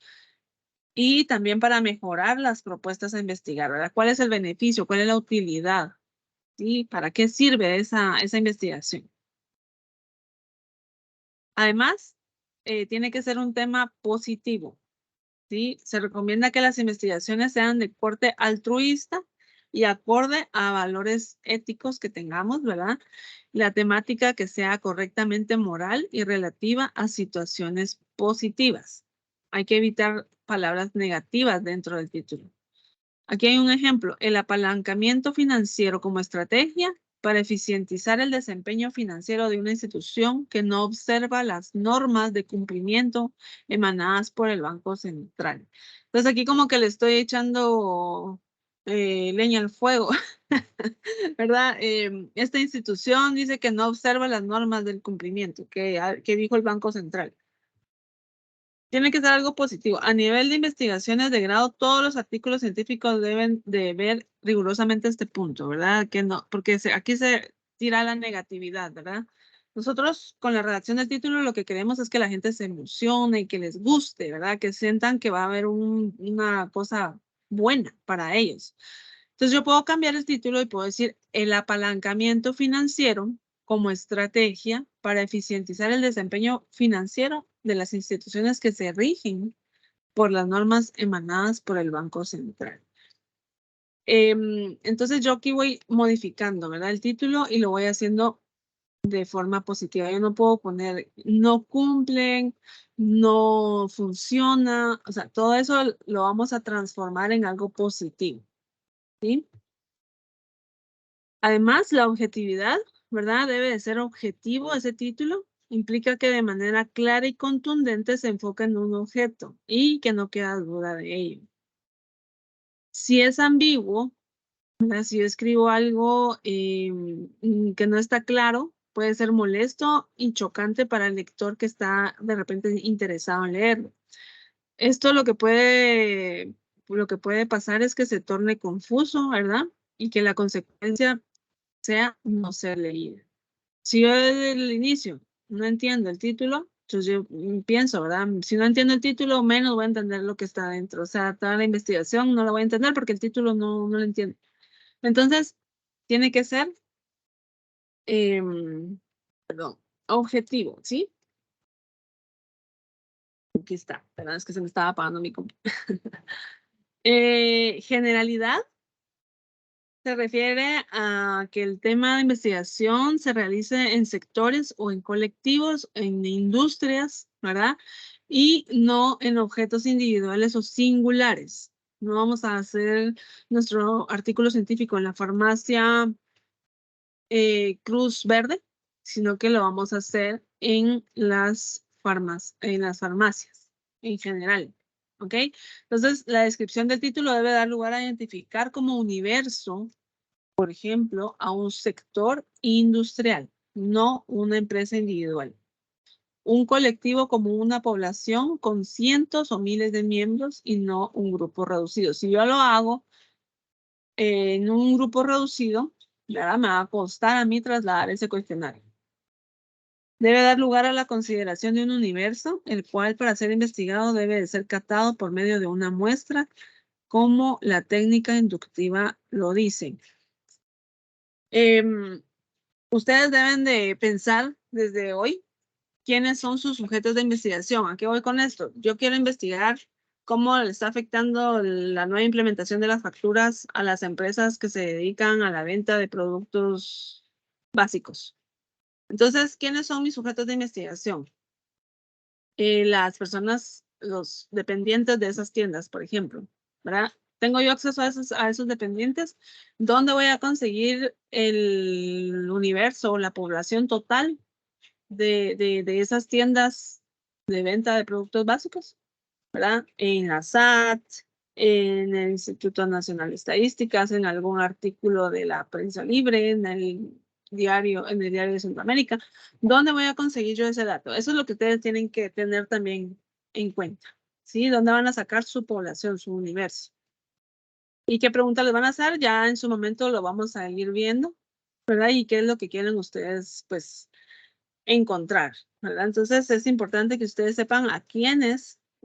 y también para mejorar las propuestas a investigar, ¿verdad? ¿Cuál es el beneficio? ¿Cuál es la utilidad? ¿Sí? ¿Para qué sirve esa investigación? Además, tiene que ser un tema positivo, ¿sí? Se recomienda que las investigaciones sean de corte altruista y acorde a valores éticos que tengamos, ¿verdad? La temática que sea correctamente moral y relativa a situaciones positivas. Hay que evitar palabras negativas dentro del título. Aquí hay un ejemplo, el apalancamiento financiero como estrategia para eficientizar el desempeño financiero de una institución que no observa las normas de cumplimiento emanadas por el Banco Central. Entonces aquí como que le estoy echando leña al fuego, ¿verdad? Esta institución dice que no observa las normas del cumplimiento que dijo el Banco Central. Tiene que ser algo positivo. A nivel de investigaciones de grado, todos los artículos científicos deben de ver rigurosamente este punto, ¿verdad? Que no, porque aquí se tira la negatividad, ¿verdad? Nosotros con la redacción del título lo que queremos es que la gente se emocione y que les guste, ¿verdad? Que sientan que va a haber una cosa buena para ellos. Entonces yo puedo cambiar el título y puedo decir el apalancamiento financiero como estrategia para eficientizar el desempeño financiero de las instituciones que se rigen por las normas emanadas por el Banco Central. Entonces yo aquí voy modificando, ¿verdad? El título y lo voy haciendo de forma positiva. Yo no puedo poner no cumplen, no funciona, o sea, todo eso lo vamos a transformar en algo positivo, ¿sí? Además, la objetividad, ¿verdad? Debe de ser objetivo ese título. implica que de manera clara y contundente se enfoca en un objeto y que no queda duda de ello. Si es ambiguo, ¿verdad? Si yo escribo algo que no está claro, puede ser molesto y chocante para el lector que está de repente interesado en leerlo. Esto lo que puede pasar es que se torne confuso, ¿verdad? Y que la consecuencia sea no ser leída. Si yo desde el inicio no entiendo el título, entonces yo pienso, ¿verdad? Si no entiendo el título, menos voy a entender lo que está dentro. O sea, toda la investigación no la voy a entender porque el título no lo entiendo. Entonces, tiene que ser, objetivo, ¿sí? Aquí está, ¿verdad? Es que se me estaba apagando mi computadora. Generalidad se refiere a que el tema de investigación se realice en sectores o en colectivos, en industrias, ¿verdad? Y no en objetos individuales o singulares. No vamos a hacer nuestro artículo científico en la farmacia Cruz Verde, sino que lo vamos a hacer en las farmacias en general. ¿Ok? Entonces, la descripción del título debe dar lugar a identificar como universo, por ejemplo, a un sector industrial, no una empresa individual. Un colectivo como una población con cientos o miles de miembros y no un grupo reducido. Si yo lo hago en un grupo reducido, ¿verdad? Me va a costar a mí trasladar ese cuestionario. Debe dar lugar a la consideración de un universo, el cual para ser investigado debe de ser captado por medio de una muestra, como la técnica inductiva lo dice. Ustedes deben de pensar desde hoy quiénes son sus sujetos de investigación. ¿A qué voy con esto? Yo quiero investigar cómo le está afectando la nueva implementación de las facturas a las empresas que se dedican a la venta de productos básicos. Entonces, ¿quiénes son mis sujetos de investigación? Las personas, los dependientes de esas tiendas, por ejemplo, ¿verdad? ¿Tengo yo acceso a esos dependientes? ¿Dónde voy a conseguir el universo o la población total de esas tiendas de venta de productos básicos? ¿Verdad? En la SAT, en el Instituto Nacional de Estadísticas, en algún artículo de la prensa libre, en el diario de Centroamérica. ¿Dónde voy a conseguir yo ese dato? Eso es lo que ustedes tienen que tener también en cuenta, ¿sí? ¿Dónde van a sacar su población, su universo? ¿Y qué preguntas les van a hacer? Ya en su momento lo vamos a ir viendo, ¿verdad? Y qué es lo que quieren ustedes, pues, encontrar, ¿verdad? Entonces es importante que ustedes sepan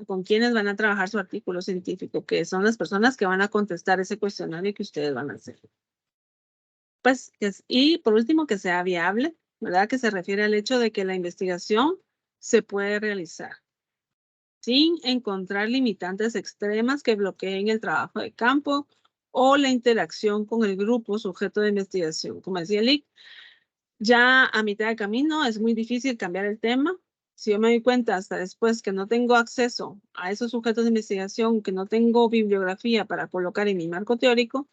con quiénes van a trabajar su artículo científico, que son las personas que van a contestar ese cuestionario que ustedes van a hacer. Pues, y por último, que sea viable, ¿verdad? Que se refiere al hecho de que la investigación se puede realizar sin encontrar limitantes extremas que bloqueen el trabajo de campo o la interacción con el grupo sujeto de investigación. Como decía Lick, ya a mitad de camino es muy difícil cambiar el tema. Si yo me doy cuenta hasta después que no tengo acceso a esos sujetos de investigación, que no tengo bibliografía para colocar en mi marco teórico,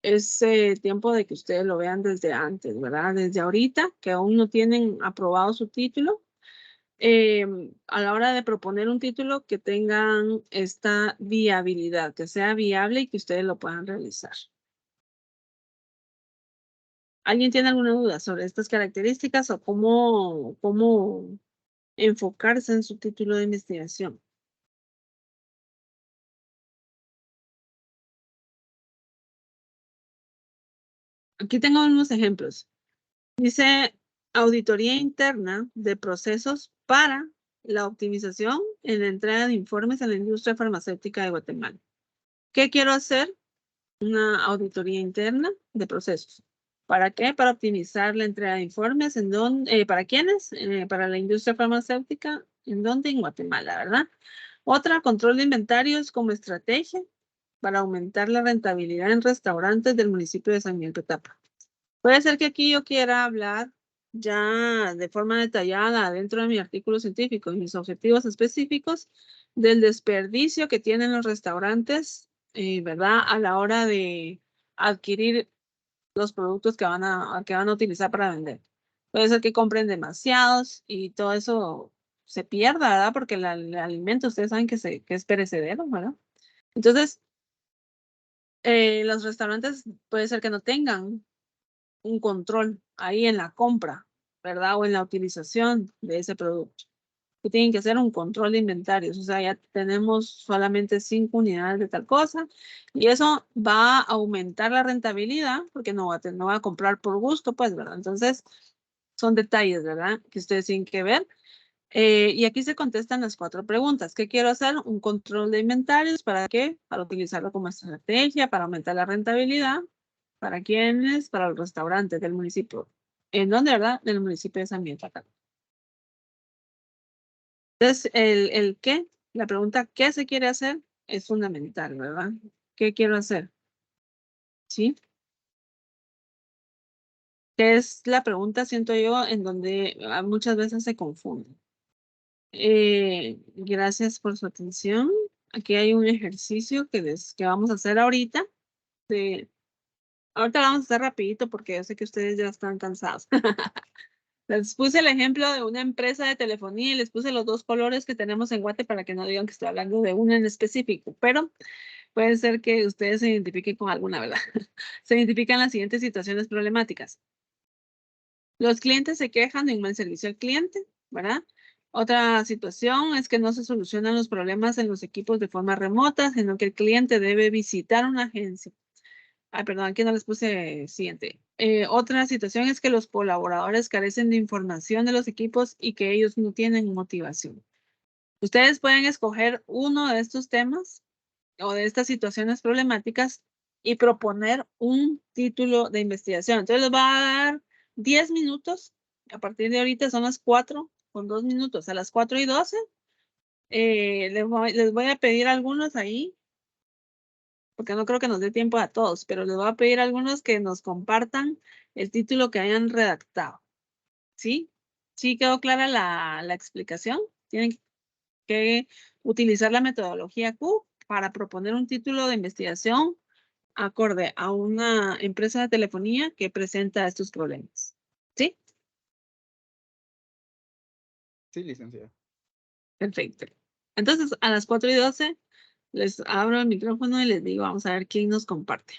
es tiempo de que ustedes lo vean desde antes, ¿verdad? Desde ahorita, que aún no tienen aprobado su título, a la hora de proponer un título que tengan esta viabilidad, que sea viable y que ustedes lo puedan realizar. ¿Alguien tiene alguna duda sobre estas características o cómo enfocarse en su título de investigación? Aquí tengo unos ejemplos. Dice auditoría interna de procesos para la optimización en la entrega de informes en la industria farmacéutica de Guatemala. ¿Qué quiero hacer? Una auditoría interna de procesos. ¿Para qué? Para optimizar la entrega de informes. ¿Para quiénes? Para la industria farmacéutica. ¿En dónde? En Guatemala, ¿verdad? Otra, control de inventarios como estrategia para aumentar la rentabilidad en restaurantes del municipio de San Miguel Petapa. Puede ser que aquí yo quiera hablar ya de forma detallada dentro de mi artículo científico y mis objetivos específicos del desperdicio que tienen los restaurantes, ¿verdad? A la hora de adquirir los productos que van a utilizar para vender. Puede ser que compren demasiados y todo eso se pierda, ¿verdad? Porque el alimento, ustedes saben que es perecedero, ¿verdad? Entonces, los restaurantes puede ser que no tengan un control ahí en la compra, ¿verdad? O en la utilización de ese producto. Que tienen que hacer un control de inventarios. O sea, ya tenemos solamente 5 unidades de tal cosa y eso va a aumentar la rentabilidad porque no va a comprar por gusto, pues, ¿verdad? Entonces, son detalles, ¿verdad? Que ustedes tienen que ver. Y aquí se contestan las 4 preguntas. ¿Qué quiero hacer? Un control de inventarios. ¿Para qué? Para utilizarlo como estrategia, para aumentar la rentabilidad. ¿Para quiénes? Para los restaurantes del municipio. ¿En dónde, verdad? Del municipio de San Miguel. Entonces, el qué, la pregunta ¿qué se quiere hacer? Es fundamental, ¿verdad? ¿Qué quiero hacer? ¿Sí? Que es la pregunta, siento yo, en donde muchas veces se confunde. Gracias por su atención. Aquí hay un ejercicio que vamos a hacer ahorita. Ahorita lo vamos a hacer rapidito porque yo sé que ustedes ya están cansados. Les puse el ejemplo de una empresa de telefonía y les puse los 2 colores que tenemos en Guate para que no digan que estoy hablando de una en específico, pero puede ser que ustedes se identifiquen con alguna, ¿verdad? Se identifican las siguientes situaciones problemáticas. Los clientes se quejan de un mal servicio al cliente, ¿verdad? Otra situación es que no se solucionan los problemas en los equipos de forma remota, sino que el cliente debe visitar una agencia. Ay, perdón, aquí no les puse siguiente. Otra situación es que los colaboradores carecen de información de los equipos y que ellos no tienen motivación. Ustedes pueden escoger uno de estos temas o de estas situaciones problemáticas y proponer un título de investigación. Entonces les va a dar 10 minutos. A partir de ahorita son las 4 con 2 minutos. A las 4:12 les voy a pedir algunos ahí, porque no creo que nos dé tiempo a todos, pero les voy a pedir a algunos que nos compartan el título que hayan redactado. ¿Sí? ¿Sí quedó clara la explicación? Tienen que utilizar la metodología Q para proponer un título de investigación acorde a una empresa de telefonía que presenta estos problemas. ¿Sí? Sí, licenciado. Perfecto. Entonces, a las 4:12 les abro el micrófono y les digo, vamos a ver quién nos comparte.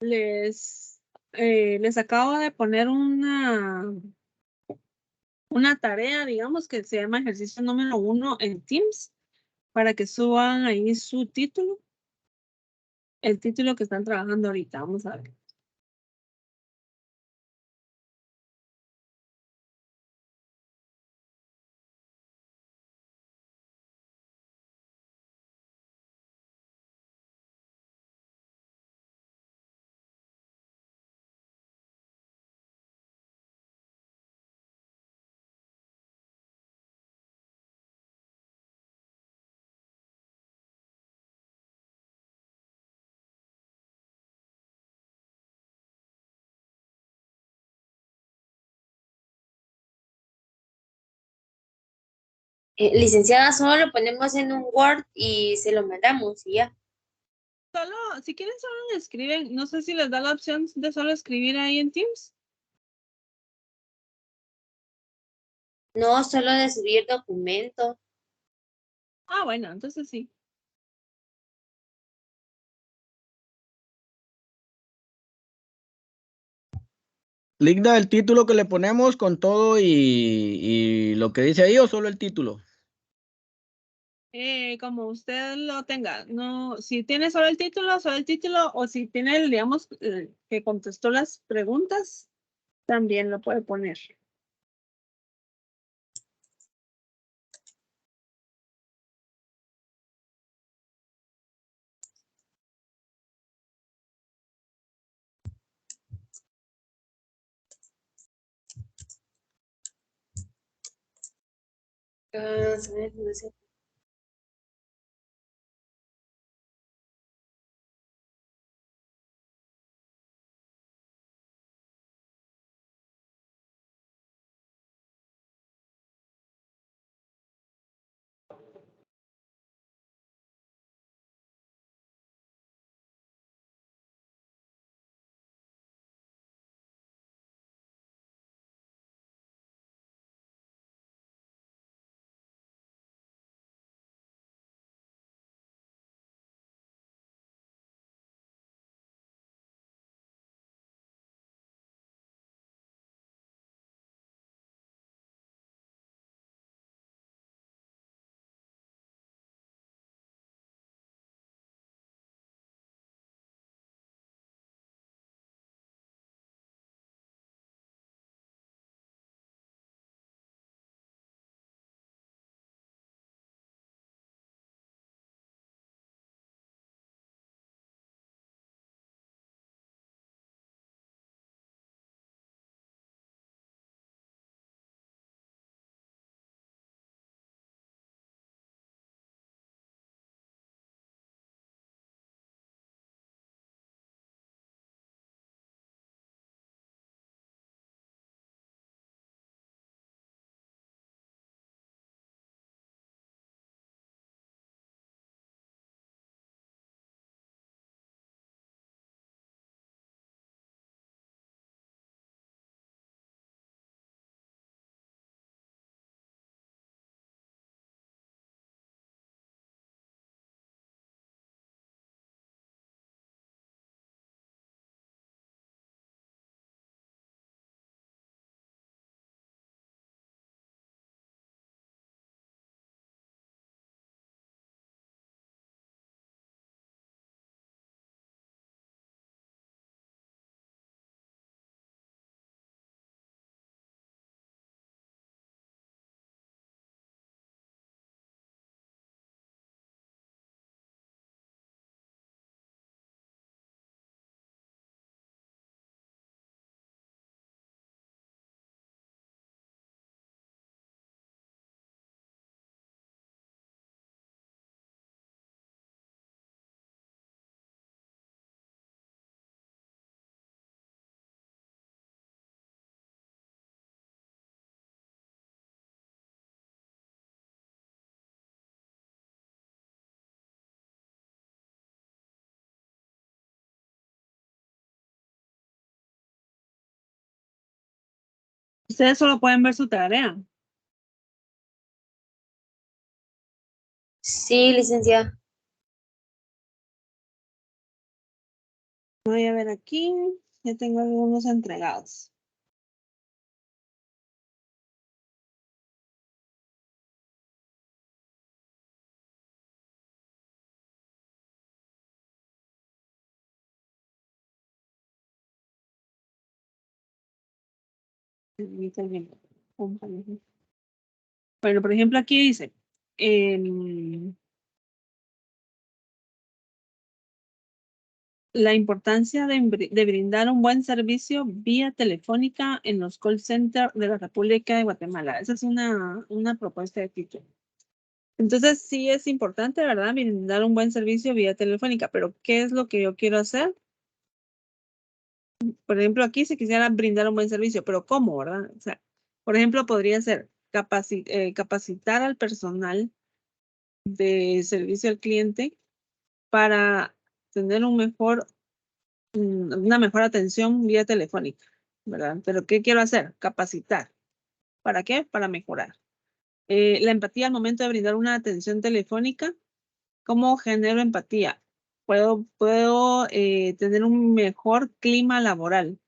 les acabo de poner una tarea, digamos, que se llama ejercicio número 1 en Teams, para que suban ahí su título, el título que están trabajando ahorita. Vamos a ver. Licenciada, solo lo ponemos en un Word y se lo mandamos y ya. Solo, si quieren, solo le escriben. No sé si les da la opción de solo escribir ahí en Teams. No, solo de subir documento. Ah, bueno, entonces sí. Ligda, el título que le ponemos con todo y lo que dice ahí o solo el título. Como usted lo tenga. No, si tiene solo el título, o si tiene, digamos, que contestó las preguntas, también lo puede poner. No sé. Ustedes solo pueden ver su tarea. Sí, licenciada. Voy a ver aquí. Ya tengo algunos entregados. Permítanme. Bueno, por ejemplo, aquí dice, la importancia de brindar un buen servicio vía telefónica en los call centers de la República de Guatemala. Esa es una propuesta de título. Entonces, sí es importante, ¿verdad? Brindar un buen servicio vía telefónica, pero ¿qué es lo que yo quiero hacer? Por ejemplo, aquí se quisiera brindar un buen servicio, pero ¿cómo, verdad? O sea, por ejemplo, podría ser capacitar al personal de servicio al cliente para tener una mejor atención vía telefónica, ¿verdad? Pero ¿qué quiero hacer? Capacitar. ¿Para qué? Para mejorar. La empatía al momento de brindar una atención telefónica. ¿Cómo genero empatía? Puedo tener un mejor clima laboral.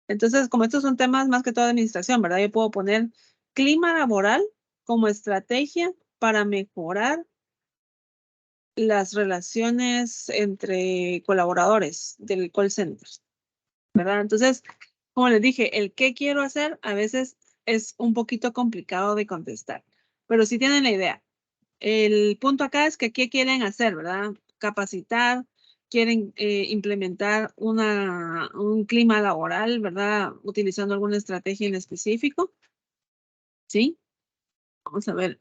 Entonces, como estos son temas más que todo de administración, ¿verdad? Yo puedo poner clima laboral como estrategia para mejorar las relaciones entre colaboradores del call center, ¿verdad? Entonces, como les dije, el qué quiero hacer a veces es un poquito complicado de contestar, pero si tienen la idea. El punto acá es que qué quieren hacer, ¿verdad? Capacitar, quieren implementar un clima laboral, ¿verdad? Utilizando alguna estrategia en específico. ¿Sí? Vamos a ver.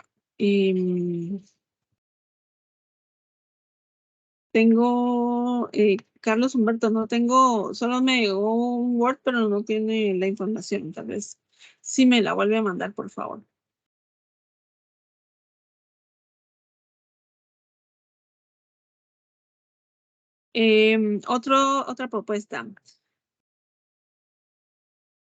Tengo, Carlos Humberto, no tengo, solo me llegó un Word, pero no tiene la información. Tal vez sí me la vuelve a mandar, por favor. Otra propuesta.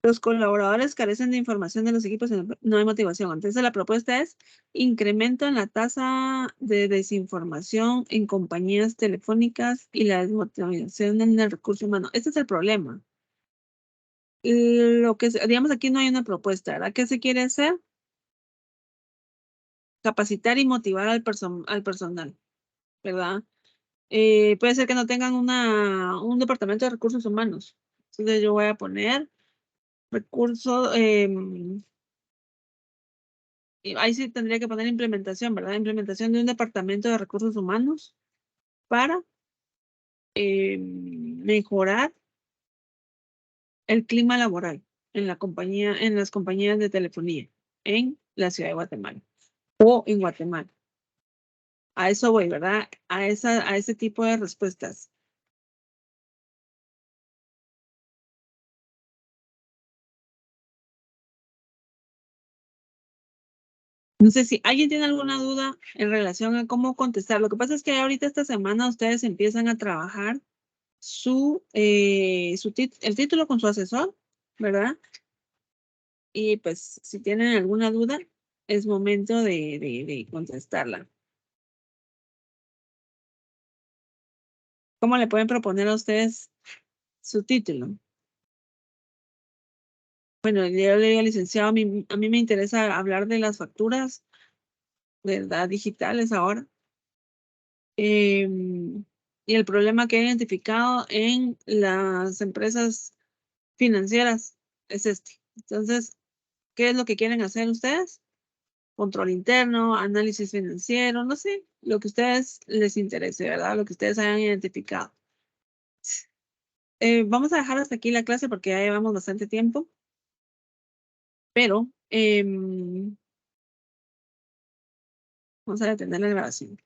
Los colaboradores carecen de información de los equipos y no hay motivación. Entonces la propuesta es incremento en la tasa de desinformación en compañías telefónicas y la desmotivación en el recurso humano. Este es el problema. Lo que, digamos, aquí no hay una propuesta, ¿verdad? ¿Qué se quiere hacer? Capacitar y motivar al personal, ¿verdad? Puede ser que no tengan un departamento de recursos humanos. Entonces yo voy a poner recursos, ahí sí tendría que poner implementación, ¿verdad? Implementación de un departamento de recursos humanos para mejorar el clima laboral en las compañías de telefonía en la ciudad de Guatemala o en Guatemala. A eso voy, ¿verdad? A ese tipo de respuestas. No sé si alguien tiene alguna duda en relación a cómo contestar. Lo que pasa es que ahorita esta semana ustedes empiezan a trabajar el título con su asesor, ¿verdad? Y pues si tienen alguna duda, es momento de contestarla. ¿Cómo le pueden proponer a ustedes su título? Bueno, yo le digo al licenciado, a mí me interesa hablar de las facturas, ¿verdad? Digitales ahora. Y el problema que he identificado en las empresas financieras es este. Entonces, ¿qué es lo que quieren hacer ustedes? Control interno, análisis financiero, no sé, lo que a ustedes les interese, ¿verdad? Lo que ustedes hayan identificado. Vamos a dejar hasta aquí la clase porque ya llevamos bastante tiempo. Pero vamos a detener la grabación.